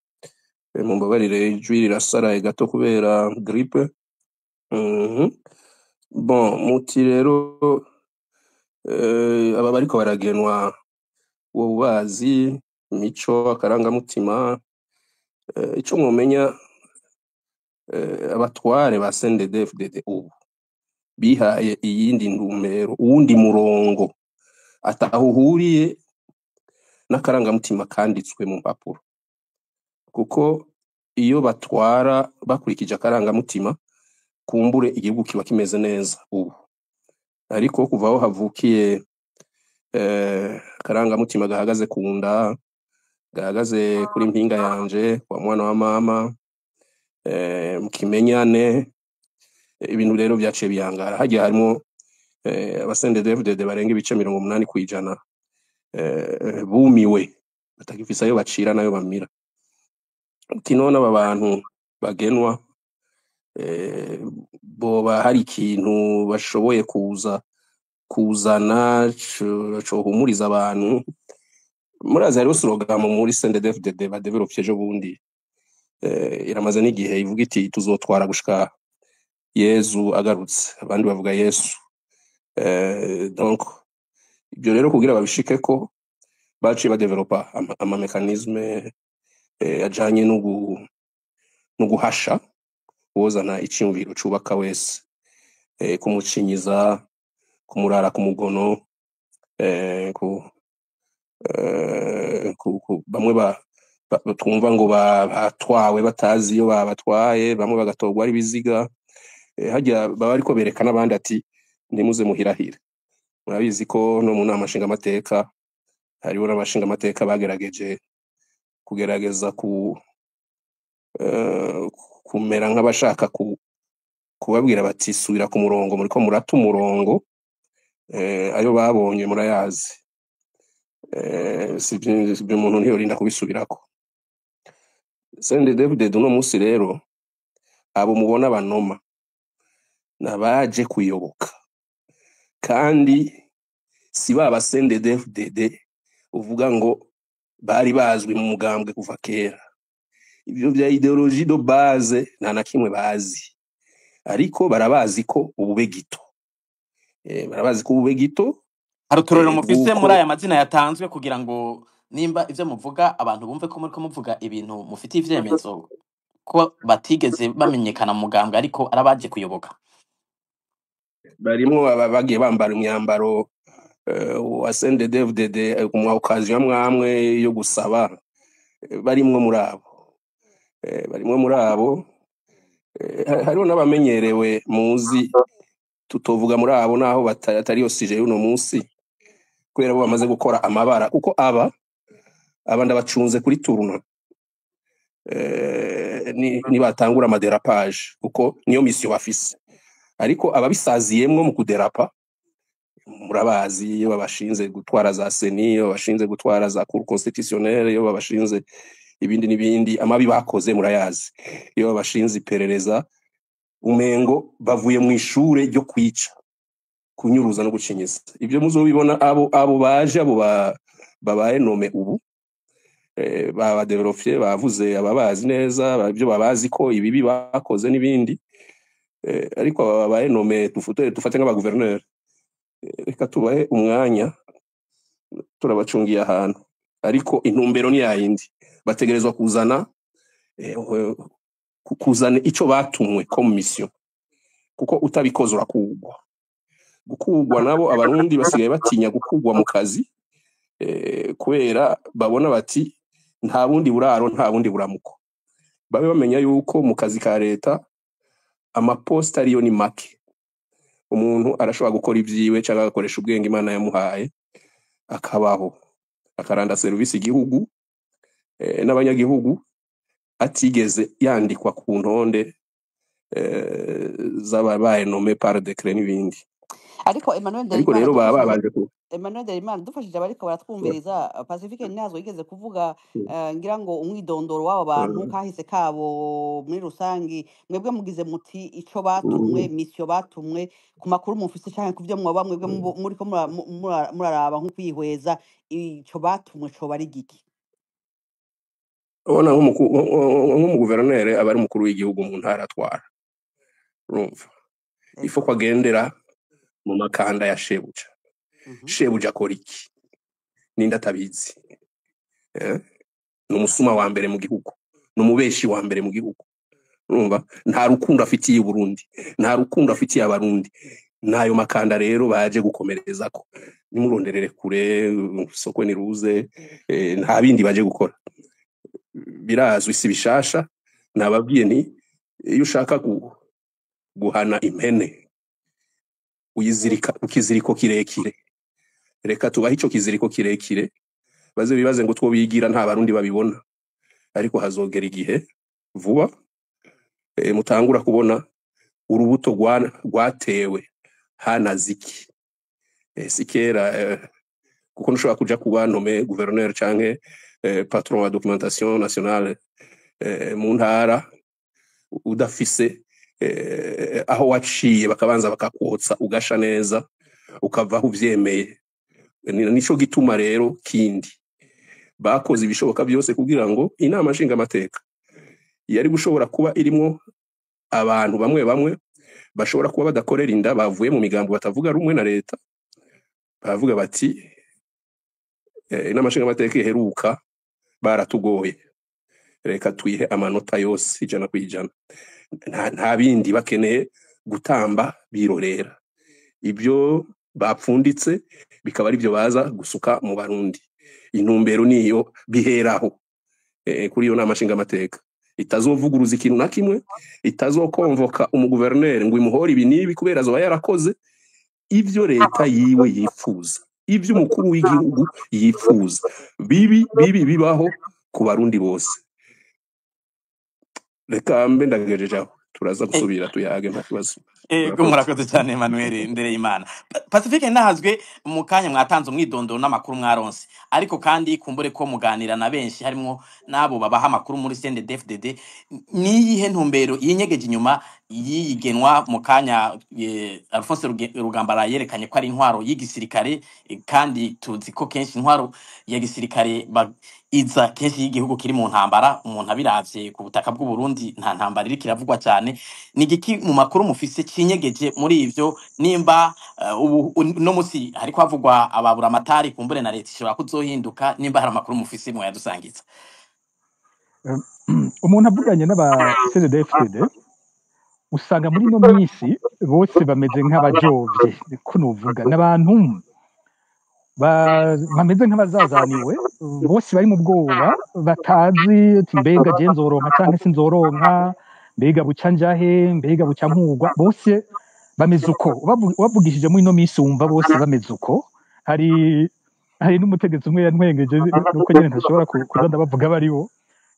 Mumbabarire ijwi rirasaraye gato kubera grippe. Bon, muti rero aba bariko baragenwa wo bazi mico akarangamutima, ico mwomenya, abatware ba CNDD-FDD ubu bihaye iyindi ntumbero, uwundi murongo atahuhuriye n'akarangamutima kanditswe mu mpapuro, kuko iyo batwara bakurikije akarangamutima kumbure igihugu kiba kimeze neza ubu. Ariko kuva aho havukiye akarangamutima gahagaze ku nda, gahagaze kuri mpinga yanje kwa mwana wa mama, mukimenyane, ibintu rero byaciye biyangara. Hagiye harimo abasendede barenga ibice 80% bumiwe, batagifisa ayo bacira nayo bamira. None aba bantu bagenwa boba hari ikintu bashoboye kuzana cohumuriza abantu. Murazi hariho slogan muri CNDD-FDD badevelopye ejo bundi iramaze n'igihe ivuga iti tuzotwara gushika Yezu agarutse, abandi bavuga Yesu. Donc ibyo rero kugira babishike ko baciye badevelopa amamekanisme ajanye no guhasha wozana icyumviro cubaka wese, kumucinyiza, kumurara ku mugono, bamwe twumva ngo batwawe batazi iyo babatwaye, bamwe bagatogwa ari biziga, hajya baba ariko berekana abandi ati ntimuze muhirahira. Murabizi ko no mu nama nshingamateka hariho n'abashingamateka bagerageje kugerageza kumera nk'abashaka kubabwira bati subira ku murongo, muriko murata umurongo, ayo babonye murayazi. Sibyo umuntu ntiyorinda kubisubirako. CNDD-FDD uno munsi rero abo mubona banoma nabaje kuyoboka, kandi si baba CNDD-FDD uvuga ngo bari bazwi mu mugambwe kuva kera. Ibyo bya ideologie de base nta na kimwe bazi, ariko barabazi ko ubube gito, barabazi ko ubube gito. Hari uturorero mufise muri aya mazina yatanzwe kugira ngo nimba ivyo muvuga abantu bumve ko muriko muvuga ibintu mufite ivyemezo ko batigeze bamenyekana mu mugambwe ariko arabaje kuyoboka? Barimwo bagiye bambara imyambaro wa CNDD-FDD mu occasion mwamwe yo gusaba, barimwo muri abo, hariho n'abamenyerewe muzi tutovuga muri abo naho batari yosije uno munsi, kubera bo bamaze gukora amabara, kuko aba ndabacunze kuri turuna, ni batangura amaderapage kuko niyo mission bafise. Ariko ababisaziyemwo mu kuderapa murabazi, iyo babashinze gutwara za seni, iyo babashinze gutwara za cour constitutionnelle, iyo babashinze ibindi n'ibindi amabi bakoze murayazi, iyo babashinze iperereza umengo bavuye mu ishure ryo kwica, kunyuruza no gucinyiza. Ibyo muzobibona abo baje, abo babaye nome ubu, baba developye, bavuze ababazi neza, ibyo babazi ko ibibi bakoze n'ibindi. Ariko babaye nome dufate nk'aba gouverneur, reka tubahe umwanya, turabacungiye ahantu, ariko intumbero ni yayindi, bategerezwa kuzana ico batumwe ko mu mission, kuko utabikoze urakugwa. Gukugwa nabo abarundi basigaye batinya gukugwa mu kazi, kubera babona bati nta bundi buraro nta bundi buramuko. Babe bamenya yuko mu kazi ka leta amaposta ariyo ni make, umuntu arashobora gukora ibyiwe cyangwa agakoresha ubwenge Imana yamuhaye akabaho, akaranda service igihugu n'abanyagihugu, atigeze yandikwa ku ntonde z'ababaye nommé par décret n'ibindi. ariko Emmanuel Ariko rero baba babanje ku Emmanuel Derimana dufashije abariko baratwumviriza, Pacifique Nyazo yigeze kuvuga ngira ngo umwidondoro w'abo bantu kahise kabo muri rusangi, mwebwe mugize muti ico batumwe, mission batumwe, ku makuru mufise canke kuvyo mwoba mwebwe muriko muraraba nko kwihweza, ico batumwe co bari giki? ubona nk'umuguverineri aba ari umukuru w'igihugu mu ntara atwara, urumva ifo ko agendera mu makanda ya shebuja. Shebuja akora iki? Ninde atabizi? Ni umusuma wa mbere mu gihugu, ni umubeshi wa mbere mu gihugu, urumva nta rukundo afitiye Burundi, nta rukundo afitiye abarundi. Nayo makanda rero baje gukomerezako, nimuronderere kure, soko ni ruze, nta bindi baje gukora. Birazwi si bishasha, nababwiye ni iyo ushaka guhana impene uyizirika ukiziriko kirekire, reka tubaho ico kiziriko kirekire, baze bibaze ngo two bigira nta barundi babibona. Ariko hazogera igihe vuba mutangura kubona urubuto rwatewe hanaziki, sikera kuko ntushobora kuja kuba nommé gouverneur canke patron wa documentation nationale mu ntara udafise aho waciye bakabanza bakakwotsa ugasha neza ukavaho uvyemeye. Nico gituma rero kindi bakoze ibishoboka byose kugira ngo inama nshingamateka yari gushobora kuba irimwo abantu bamwe bamwe bashobora kuba badakorera inda bavuye mu migambo batavuga rumwe na leta, baravuga bati inama nshingamateka iheruka baratugoye, reka twihe amanota yose 100%. Nta bindi bakeneye gutamba birorera, ibyo bapfunditse bikaba ari byo baza gusuka mu Barundi. Intumbero niyo biheraho kuri iyo nama nshingamateka, itazovuguruza ikintu na kimwe, itazokonvoka umuguverneri ngo imuhore ibi nibi kubera azoba yarakoze ivyo leta yiwe yifuza, ivyo umukuru w'igihugu yifuza, bibi bibaho ku Barundi bose. Reka mbe ndagejejeho, turaza gusubira tuyage nta kibazo. Murakoze cyane Emmanuel Ndereyimana. Pacifique Nahazwe, mu kanya mwatanze umwidondoro n'amakuru mwaronse, ariko kandi kumbure ko muganira na benshi harimo nabo babaha amakuru muri CNDD-FDD, niyihe ntumbero yinyegeje inyuma yigenwa mu kanya Alphonse Rugambara yerekanye ko ari intwaro y'igisirikare, kandi tuzi ko kenshi intwaro ya gisirikare iza kenshi y'igihugu kiri mu ntambara. Umuntu abiravye ku butaka bw'u Burundi nta ntambara iri kiravugwa cyane. Ni giki mu makuru mufise kinyegeje muri ivyo, nimba no musi hariko havugwa ababura amatari kumbure na leta ishobora kuzohinduka, nimba hari amakuru mufise mu yadusangiza? Umuntu avuganye n'aba CNDD-FDD usanga muri no minsi bose bameze nk'abajovye, ko nuvuga n'abantu bameze nk'abazazaniwe, bose bari mu bwoba, batazi ati mbega je nzoronka canke sinzoronka, mbega buca njahe, mbega buca nkugwa. Bose bameze uko, ubavugishije muri no minsi wumva bose bameze uko. Hari n'umutegetsi umwe yantwengeje, nuko nyene ntashobora kuza ndabavuga bariho,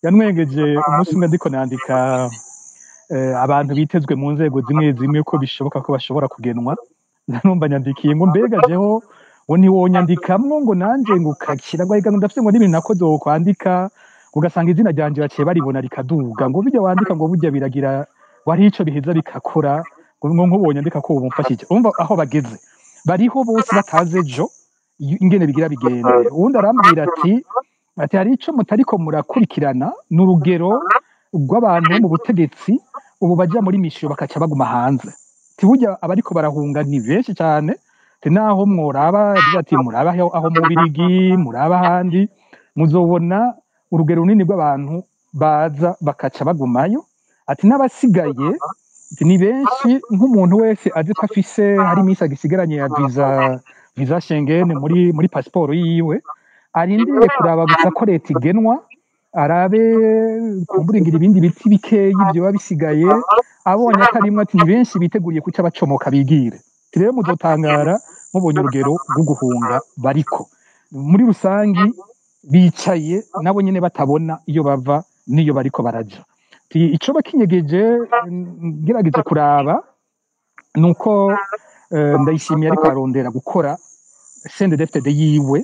yantwengeje umunsi umwe ndiko nandika abantu bitezwe mu nzego zimwe zimwe ko bishoboka ko bashobora kugenwa. Numva nyandikiye ngo mbega jeho wonyandikamwo ngo nanje ngukakira ngo ariko ndafite ngo n'ibintu nakoze kwandika, ugasanga izina ryanje baciye baribona rikaduga, ngo bijya wandika ngo bujya biragira wari ico biheza bikakora, ngo nkubonyandika ko ubumfashije. Umva aho bageze, bariho bose bataze ejo ingene bigira bigende. Uwundi arambwira ati hari ico mutariko murakurikirana, n'urugero rw'abantu mu butegetsi ubu baja muri mission bakaca baguma hanze. Burya abariko barahunga ni benshi cyane, naho mworaba ati muraba aho mu Birigi, muraba handi, muzobona urugero runini rw'abantu baza bakaca bagumayo. Ati n'abasigaye ni benshi, nk'umuntu wese azi ko afise hari imisi agisigaranye ya visa Schengen muri pasiporo yiwe, arindiriye kuraba gusa ko leta igenwa, arabe kumburingira ibindi biti bikeyi byo babisigaye, abonye akarimwe ati ni benshi biteguriye kuca bacomoka bigire. Rero muzotangara mubonye urugero rwo guhunga bariko. Muri rusangi bicaye nabo nyene batabona iyo bava niyo bariko baraja. Ico bakinyegeje gerageze kuraba nuko ndayishimiye ariko arondera gukora CNDD-FDD yiwe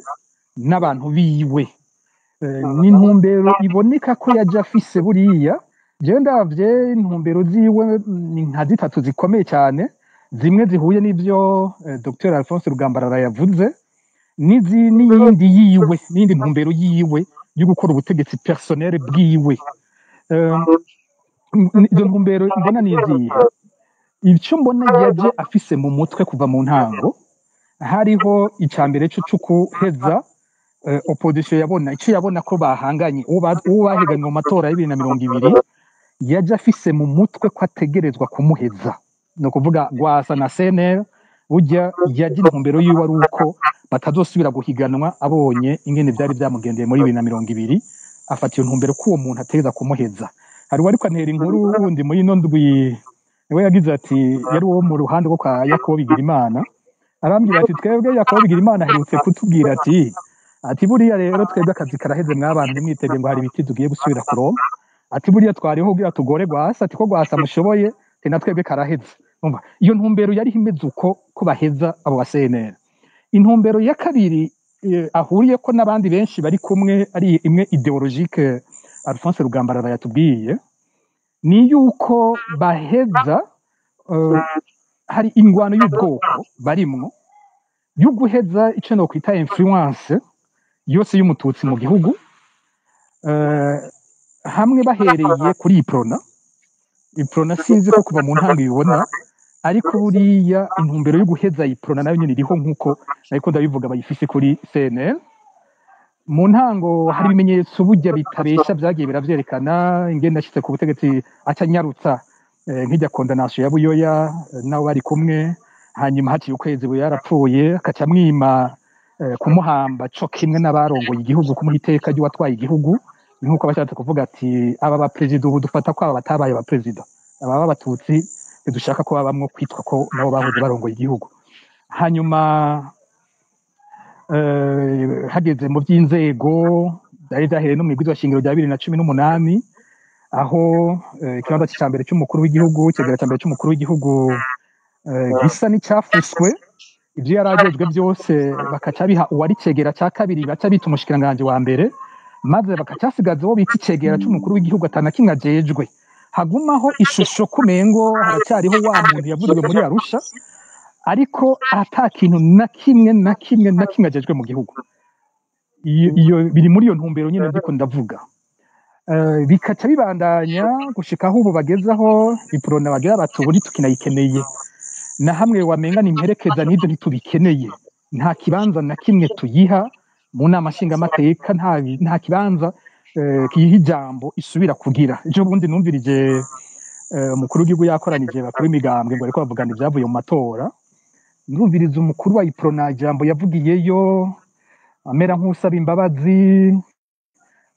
n'abantu biwe, n'intumbero iboneka ko yaje afise. Buriya jewe ndavye intumbero ziwe ni nka zitatu zikomeye cyane, zimwe zihuye n'ivyo Dr Alphonse Rugambara yavuze, n'iyindi yiwe, n'indi ntumbero yiwe yo gukora ubutegetsi personnel bwiwe. Izo ntumbero mbona nizihe? Icyo mbona yaje afise mu mutwe kuva mu ntango, hariho icambere cyo guheza opposition yabona icyo yabona ko bahanganye, uwo baheganye mu matora ya 2020, yaje afise mu mutwe ko ategerezwa kumuheza. No kuvuga Gwasa na CNL burya yaje intumbero yiwe ari uko batazosubira guhiganwa, abonye ingene byari byamugendeye muri 2020, afata iyo ntumbero ko uwo muntu ategeza kumuheza. Hari wari kwantera inkuru wundi muri ino ndwi, niwe yagize ati yari uwo mu ruhande rwo kwa Yakobo Bigirimana, arambwira ati twebwe Yakobo Bigirimana aherutse kutubwira ati buriya rero twebwe akazi karaheze mw'abantu nimwitege ngo hari ibiti tugiye gusubira kuronka. Ati buriya twariho kugira tugore Gwasa, ati ko Gwasa mushoboye na twebwe karaheze. Umva iyo ntumbero yari imeze uko ko baheza abo basenera. Intumbero ya kabiri ahuriye ko n'abandi benshi bari kumwe ari imwe ideologique Alphonse Rugambara yatubwiye, ni yuko baheza hari ingwano y'ubwoko barimwo yo guheza icyo no kwita influence yose y'umututsi mu gihugu. hamwe bahereye kuri iprona sinzi ko kuva mu ntango ibibona, ariko buriya intumbero yo guheza iprona nayo nyine iriho nk'uko ariko ndabivuga bayifise kuri CNN. Mu ntango hari ibimenyetso burya bitabesha byagiye biravyerekana ingene ashitse ku butegetsi acanyarutsa nk'ijya condamnation ya Buyoya nawe bari kumwe, hanyuma haciye ukwezi Buyoya yarapfuye akaca mwima kumuhamba co kimwe n'abarongoye igihugu, kumuha iteka ry'uwatwaye igihugu. Nk'uko bashatse kuvuga ati aba ba president ubu dufata ko aba batabaye ba president, aba b'abatutsi dushaka ko babamwo kwitwa ko nabo bahoze barongoye igihugu. Hanyuma hageze mu by'inzego byari byahereye no mu igwizwa shingiro rya 2018 aho ikibanza cya mbere cy'umukuru w'igihugu, ikigera cya mbere cy'umukuru w'igihugu gisa n'icyafuswe, ibyo yaragejwe byose bakaca biha uwari cegera cya kabiri, baca bita umushikiranganje wa mbere, maze bakacyasigaza uwo bita icegera cy'umukuru w'igihugu atanakinga ajejwe. Hagumaho ishusho kumengo haracyariho wa muntu yavuzwe muri Arusha, ariko ata kintu na kimwe ajejwe mu gihugu. Iyo biri muri iyo ntumbero nyine ndiko ndavuga. Bikaca bibandanya gushika aho ubu bagezaho iprona bagira batuburi tukinayikeneye, na hamwe wamenga nimperekeza n'ibyo ntitubikeneye, nta kibanza na kimwe tuyiha mu nama nshingamateka, nta kibanza kiyiha ijambo isubira kugira. Ejo bundi numvirije umukuru w'igihugu yakoranije bakuru imigambwe ngo ariko bavugana ibyavuye mu matora, ndumviriza umukuru wa iprona ijambo yavugiyeyo amera nk'usaba imbabazi,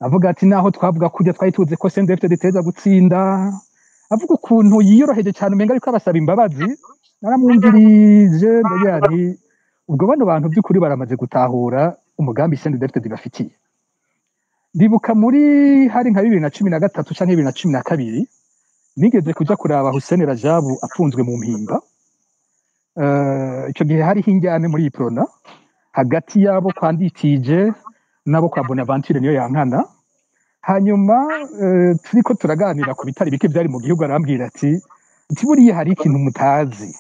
avuga ati naho twavuga kujya twari tuzi ko CNDD-FDD iteza gutsinda, avuga ukuntu yiyoroheje cyane umenga ariko abasaba imbabazi. Naramwumvirije ndagira nti ubwo bano bantu by'ukuri baramaze gutahura umugambi CNDD-FDD bafitiye. Ndibuka muri hari nka 2013 canke 2012 nigeze kuja kuraba Hussein Rajabu apfunzwe mu mpimba. Icyo gihe hari hinjyane muri iprona hagati yabo kwanditije nabo kwa Bonaventure niyo yankana. Hanyuma turiko turaganira ku bitari bike byari mu gihugu, arambwira ati buriya hari ikintu mutazi,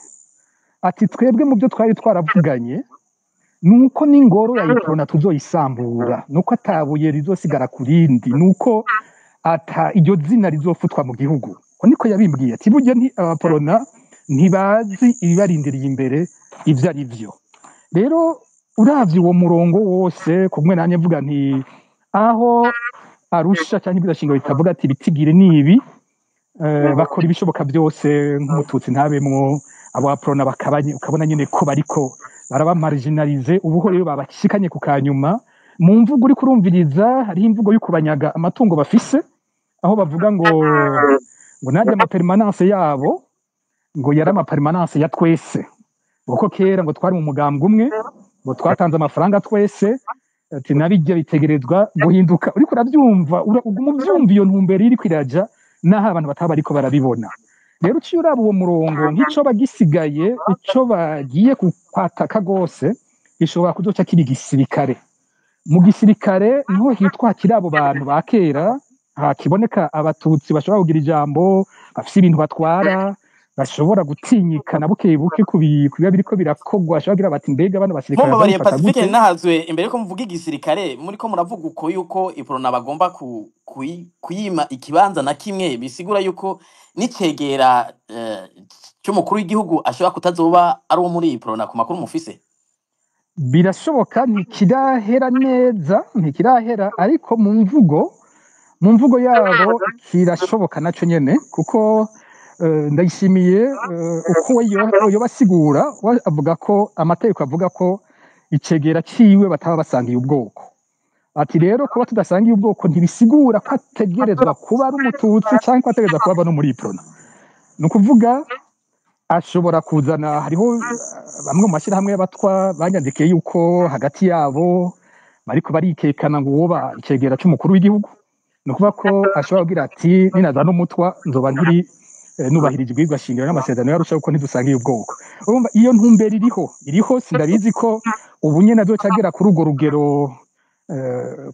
ati twebwe mu byo twari twaravuganye nuko n'ingoro ya iprona tuzoyisambura, nuko atabuye rizosigara ku rindi, nuko ata iryo zina rizofutwa mu gihugu. Ko niko yabimbwiye ati burya abaporona ntibazi ibibarindiriye imbere ibyo ari byo. Rero uravye uwo murongo wose kumwe nanye mvuga nti aho Arusha cyangwa ibidashingiro bitavuga ati bitigire nibi, bakora ibishoboka byose nk'umututsi ntabemwo, abo aporona bakabanye ukabona nyine ko bariko baraba marginalize. Ubuho rero babashikanye ku kanyuma mu mvugo uri kurumviriza, hari imvugo yo kubanyaga amatungo bafise, aho bavuga ngo najya ama permanence yabo ngo yari ama permanence ya twese, uko kera ngo twari mu mugambwe umwe, ngo twatanze amafaranga twese, ati nabijya bitegerezwa guhinduka. Uriko urabyumva umubyumva iyo ntumbero iri kwiraja naho abantu bataba ariko barabibona. Rero uciye uraba uwo murongo nk'ico bagisigaye, ico bagiye kwataka gose gishobora kuzoca kiri gisirikare. Mu gisirikare niho hitwa kiri abo bantu ba kera, hakiboneka abatutsi bashobora kugira ijambo, bafise ibintu batwara, bashobora gutinyikana buke kubiba biriko birakogwa, bashobora bati mbega bano basirikare bari Pacifique nahazwe imbere ko muvuga igisirikare muri ko muravuga uko yuko iprona bagomba kuyima ikibanza na kimwe, bisigura yuko nicegera cy'umukuru w'igihugu ashobora kutazoba ari uwo muri iprona ku makuru mufise. Birashoboka, ntikirahera neza, ntikirahera, ariko mu mvugo yabo kirashoboka naco nyene, kuko ndayishimiye uko yo basigura avuga ko amategeko avuga ko icegera ciwe bataba basangiye ubwoko. Ati rero kuba tudasangiye ubwoko ntibisigura ko ategerezwa kuba ari umututsi cyangwa ko ategerezwa kuba no muri iprona. Ni ukuvuga ashobora kuzana, hariho bamwe mu mashyirahamwe y'abatwa banyandikiye yuko hagati yabo bariko barikekana ngo woba icegera c'umukuru w'igihugu. Ni ukuvuga ko ashobora kugira ati ninaza n'umutwa nzoba nkiri nubahirije ibwirwa shingiro n'amasezerano yarusha uko ntidusangiye ubwoko. Urumva iyo ntumbero iriho sindabizi ko ubu nyene azocagera kuri urwo rugero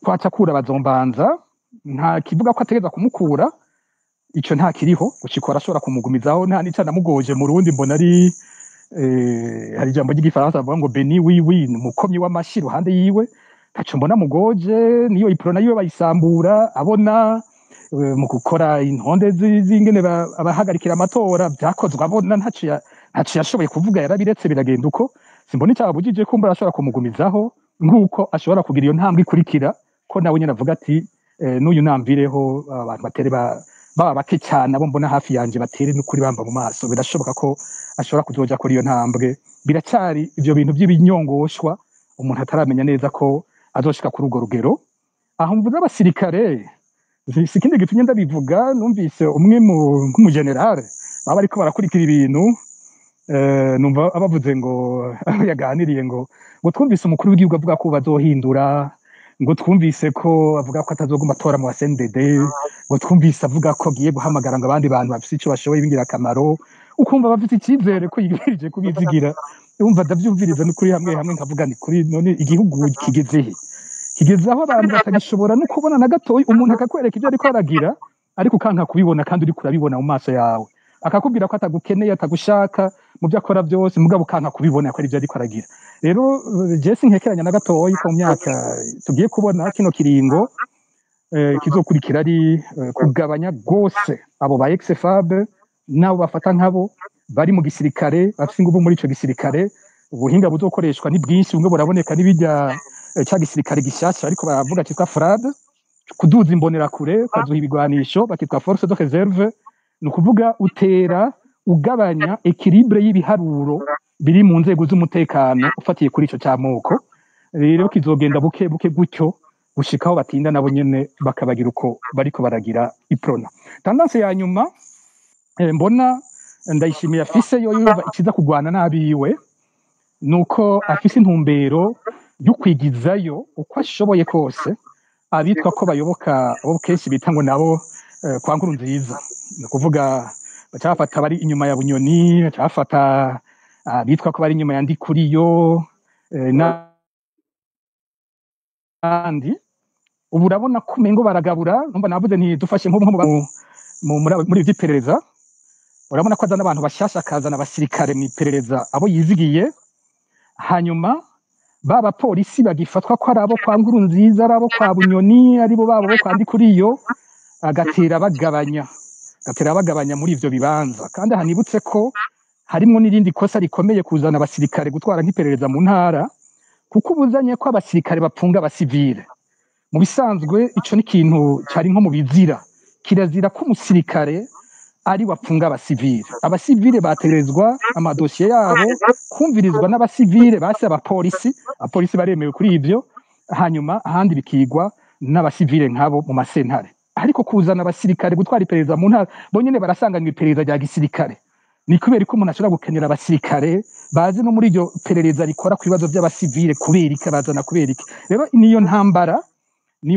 kwaca kura bazombanza, nta kivuga ko ategeza kumukura, ico nta kiriho, gushika arashobora kumugumizaho, nta nica namugoje mu Rundi mbona ari hari ijambo ry'igifaransa bavuga ngo Beni oui umukomyi w'amashi ruhande yiwe, ntaco mbona mugoje. Niyo iprona yiwe bayisambura abona mu gukora intonde z'ingene abahagarikira amatora byakozwe abona ntaco yashoboye kuvuga, yarabiretse biragenda uko. Simbona icyabujije kumva ashobora kumugumizaho nk'uko ashobora kugira iyo ntambwe ikurikira, ko nawe nyine avuga ati n'uyu namvireho abantu batere baba bake cyane abo mbona hafi yanje batere n'ukuri bamba mu maso. Birashoboka ko ashobora kuzoja kuri iyo ntambwe. Biracyari ivyo bintu by'ibinyongoshwa umuntu ataramenya neza ko azoshika kuri urwo rugero. Aho mvuze abasirikare si ikindi gitumye ndabivuga, numvise umwe nk'umugenerale baba ariko barakurikira ibintu, numva abavuze ngo yaganiriye ngo twumvise umukuru w'igihugu avuga ko bazohindura, ngo twumvise ko avuga ko atazoguma atora mu CNDD, ngo twumvise avuga ko agiye guhamagara ngo abandi bantu bafite icyo bashoboye b'ingirakamaro. Ukumva bafite icyizere ko yibwirije kubizigira. Umva ndabyumviriza ni kuri hamwe hamwe nkavuga ni kuri none igihugu kigeze he? Kigeze aho abantu batagishobora no kubona na gatoya, umuntu akakwereka ibyo ariko aragira ariko ukanka kubibona kandi uri kurabibona mu maso yawe, akakubwira ko atagukeneye atagushaka mu byo akora byose, mugabo ukanka kubibona ko ari byo ariko aragira. Rero Jesse nkekeranya na gatoya ko mu myaka tugiye kubona kino kiringo kizokurikira ari kugabanya gose abo ba ex-FAB nabo bafata nkabo bari mu gisirikare, bafite ingufu muri ico gisirikare. Ubuhinga buzokoreshwa ni bwinshi, bumwe buraboneka n'ibijya cya gisirikare gishasha ariko baravuga cyitwa FRAD, kuduza imbonerakure ukazuha ibigwanisho bakitwa force de réserve. Ni ukuvuga utera ugabanya equilibre y'ibiharuro biri mu nzego z'umutekano ufatiye kuri ico cyamoko. Rero kizogenda buke buke gutyo gushikaho batinda nabo nyene bakabagira uko bariko baragira iprona. Tendance ya nyuma mbona Ndayishimiye afise yo yumva ikiza kugwana nabiwe, nuko afise intumbero yo kwigizayo uko ashoboye kose abitwa ko bayoboka abo kenshi bita ngo nabo kwa Nkurunziza. Ni ukuvuga bacafata bari inyuma ya Bunyoni, bacafata bitwa ko bari inyuma ya Ndikuriyo n'andi. Ubu urabona ko umengo baragabura, numva navuze nti dufashe nko muri ivy'iperereza, urabona ko azana abantu bashasha, akazana abasirikare mu iperereza abo yizigiye, hanyuma baba polisi bagifatwa ko ari abo kwa Nkurunziza, ari abo kwa Bunyoni, ari bo babo kwa Ndikuriyo, agatera bagabanya muri ivyo bibanza. Kandi hanibutse ko harimwo n'irindi kosa rikomeye kuzana abasirikare gutwara nk'iperereza mu ntara, kuko ubuzanye ko abasirikare bapfunga abasivile. Mu bisanzwe ico ni ikintu cari nko mu bizira, kirazira ko umusirikare ari wapfunga abasivile. Abasivile baterezwa amadosiye yabo kumvirizwa n'abasivile basi abapolisi baremewe kuri ivyo, hanyuma ahandi bikigwa n'abasivile nkabo mu masentare. Ariko kuzana abasirikare gutwara iperereza mu ntara, bonyene barasanganywa iperereza rya gisirikare. Ni kubera ko umuntu ashobora gukenera abasirikare bazi no muri iryo perereza rikora ku bibazo by'abasivile, kubera iki bazana, kubera iki? Rero niyo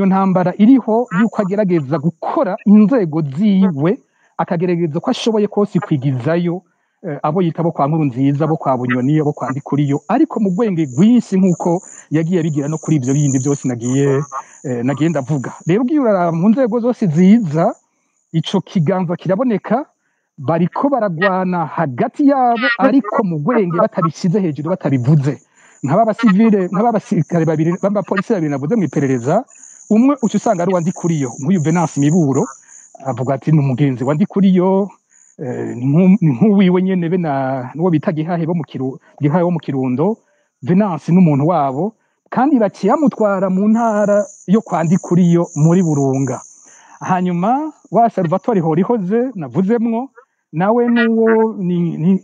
ntambara iriho yuko agerageza gukora inzego ziwe, akagerageza ko ashoboye kose kwigizayo abo yita bo kwa Nkurunziza, bo kwa Bunyoni, abo kwa Ndikuriyo, ariko mu bwenge bwinshi nk'uko yagiye abigira no kuri ivyo bindi byose nagiye ndavuga. Rero ugiye uraraba mu nzego zose ziza, ico kiganza kiraboneka, bariko baragwana hagati yabo, ariko mu bwenge batabishize hejuru, batabivuze. Nk'abasirikare babiri b'abapolisi babiri navuze mu iperereza, umwe uca usanga ari uwa Ndikuriyo, nk'uyu Venance Miburo avuga ati ni umugenzi wa Ndikuriyo, nk'uwiwe nyene be n'uwo bita Gihahe bo mu Kirundo. Venance n'umuntu wabo, kandi bakiyamutwara mu ntara yo kwa Ndikuriyo muri Burunga. Hanyuma wa Salvatore Horihoze navuzemwo, nawe n'uwo ni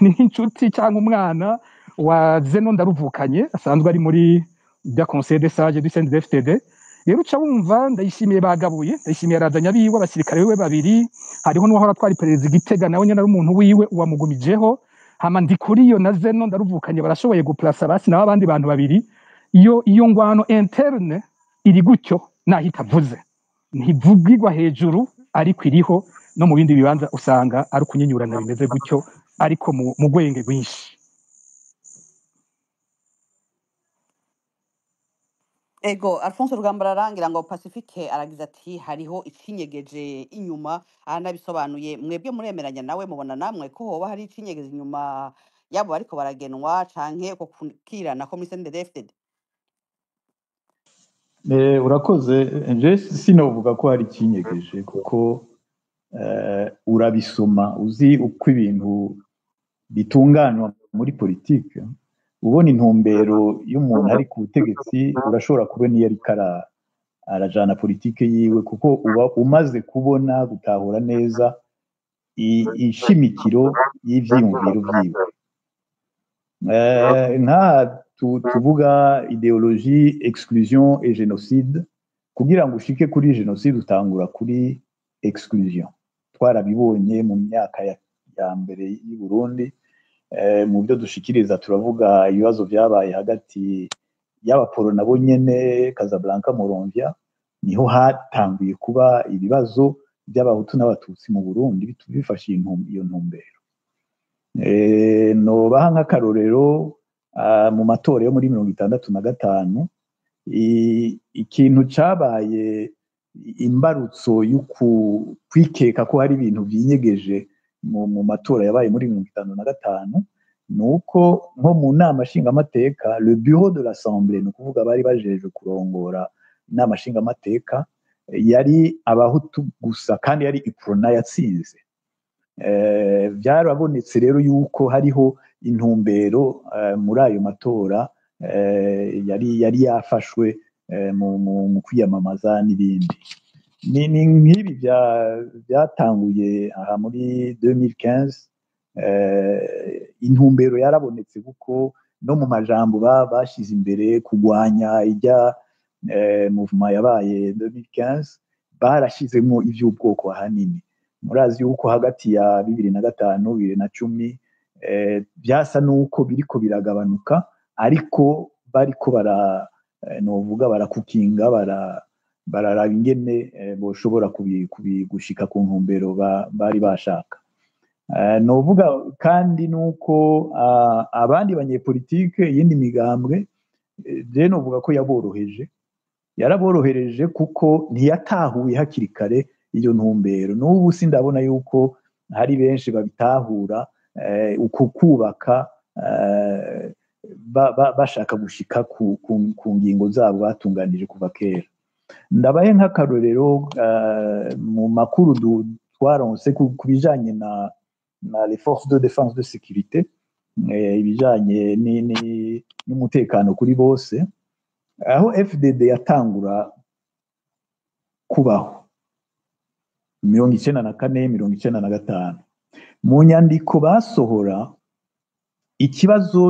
nk'inshuti cyangwa umwana wa Zeno Ndaruvukanye, asanzwe ari muri bya Conseil des Sages du CNDD-FDD. Rero uca wumva Ndayishimiye bagabuye, Ndayishimiye arazanya abiwe abasirikare biwe babiri, hariho n'uwahora atwara iperereza Igitega nawe nyene ari umuntu wiwe uwamugumijeho. Hama Ndikuriyo na Zeno Ndaruvukanye barashoboye guplasa basi nabo abandi bantu babiri. Iyo ngwano interne iri gutyo naho itavuze, ntivugirwa hejuru, ariko iriho no mu bindi bibanza usanga ari kunyenyurana bimeze gutyo, ariko mu bwenge bwinshi. Ego Alphonse Rugambara arangira ngo Pacifique aragize ati hariho icinyegeje inyuma, aranabisobanuye. Mwebwe muremeranya nawe, mubona namwe ko hoba hari icinyegeje inyuma yabo ariko baragenwa canke ko kukirana ko muri CNDD-FDD? urakoze nje sinovuga ko hari ikinyegeje kuko urabisoma uzi uko ibintu bitunganywa muri politike ubona intumbero y'umuntu ari ku butegetsi urashobora kubona iyo ariko arajana politike yiwe kuko uba umaze kubona gutahura neza ishimikiro y'ivyiyumviro vyiwe nka tuvuga ideologie exclusion et génocide kugira ngo ushike kuri génocide utangura kuri exclusion twarabibonye mu myaka ya mbere y'u Burundi mu byo dushikiriza turavuga ibibazo byabaye hagati y'abaporo nabo nyene Casablanca Moronvia niho hatanguye kuba ibibazo by'abahutu n'abatutsi mu Burundi bifashe iyo ntumbero no baha nk'akarorero mu matora yo muri 1965 ikintu cabaye imbarutso kwikeka ko hari ibintu byinyegeje mu matora yabaye muri 1955 nuko nko mu nama nshingamateka le bureau de l'assemblée no kuvuga bari bajeje kurongora inama nshingamateka yari abahutu gusa kandi yari iprona yatsinze byarabonetse rero yuko hariho intumbero muri ayo matora yari yafashwe mu kwiyamamaza n'ibindi ni nk'ibi byatanguye aha muri 2015 intumbero yarabonetse kuko no mu majambo bashize imbere kugwanya ijya movement yabaye 2015 barashizemo ivy'ubwoko ahanini murazi yuko hagati ya 2005 2010 byasa nuko biriko biragabanuka ariko bariko novuga barakukinga bararaba ingene boshobora kubigushika ku ntumbero bari bashaka novuga kandi nuko abandi banyepolitike yindi migambwe je novuga ko yaraborohereje kuko ntiyatahuye hakiri kare iyo ntumbero n'ubu sindabona yuko hari benshi babitahura uko kubaka bashaka gushika ku ngingo zabo batunganije kuva kera ndabaye nk'akarorero mu makuru twaronse ku bijanye na les forces de défense de sécurité ibijanye n'umutekano kuri bose aho FDD yatangura kubaho 1994-1995 mu nyandiko basohora ikibazo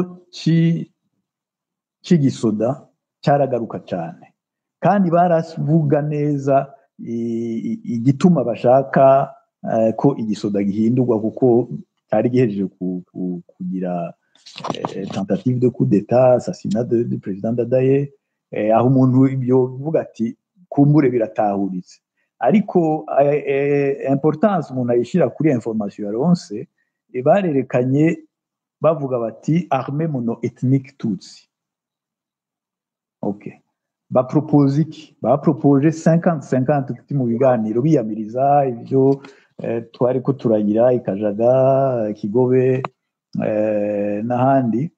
cy'igisoda cyaragaruka cyane kandi baravuga neza igituma bashaka ko igisoda gihindurwa kuko cyari gihejeje kugira tentative de coup d'état assassinat du président Dadaye aho umuntu yovuga ati kumbure biratahuritse ariko importance umuntu ayishira kuri information yaronse barerekanye bavuga bati armée mono-ethnique tutsi okay bapropose 50-50 mu biganiro biyamiriza ivyo twari ko turagira ikajaga Kigobe n'ahandi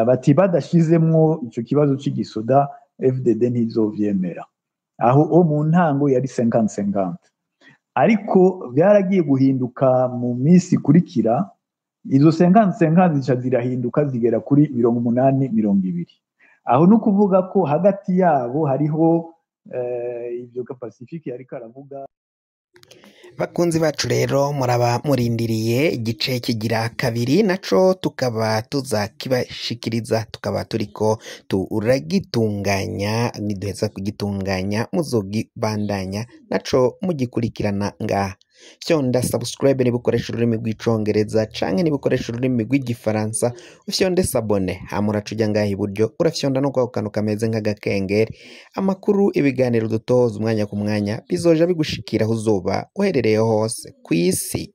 bati badashizemwo ico kibazo cy'igisoda FDD ntizovyemera aho mu ntango yari 50-50 ariko byaragiye guhinduka mu minsi kurikira izo 50-50 zica zirahinduka zigera kuri 80-20 aho no kuvuga ko hagati yabo hariho ibyo Pacifique yari karavuga. Bakunzi bacu rero muraba murindiriye igice kigira kabiri naco tukaba tuzakibashikiriza tukaba turiko turagitunganya niduheza kugitunganya muzogibandanya naco mugikurikirana ngaha fyonda subscribe niba ukoresha ururimi rw'icongereza canke niba ukoresha ururimi rw'igifaransa ufyonde sabone hamuraca ujya ngaha iburyo urafyonda no kwa kantu kameze nk'agakengeri amakuru ibiganiro dutoza umwanya ku mwanya bizoja bigushikira aho uzoba uherereye hose ku isi.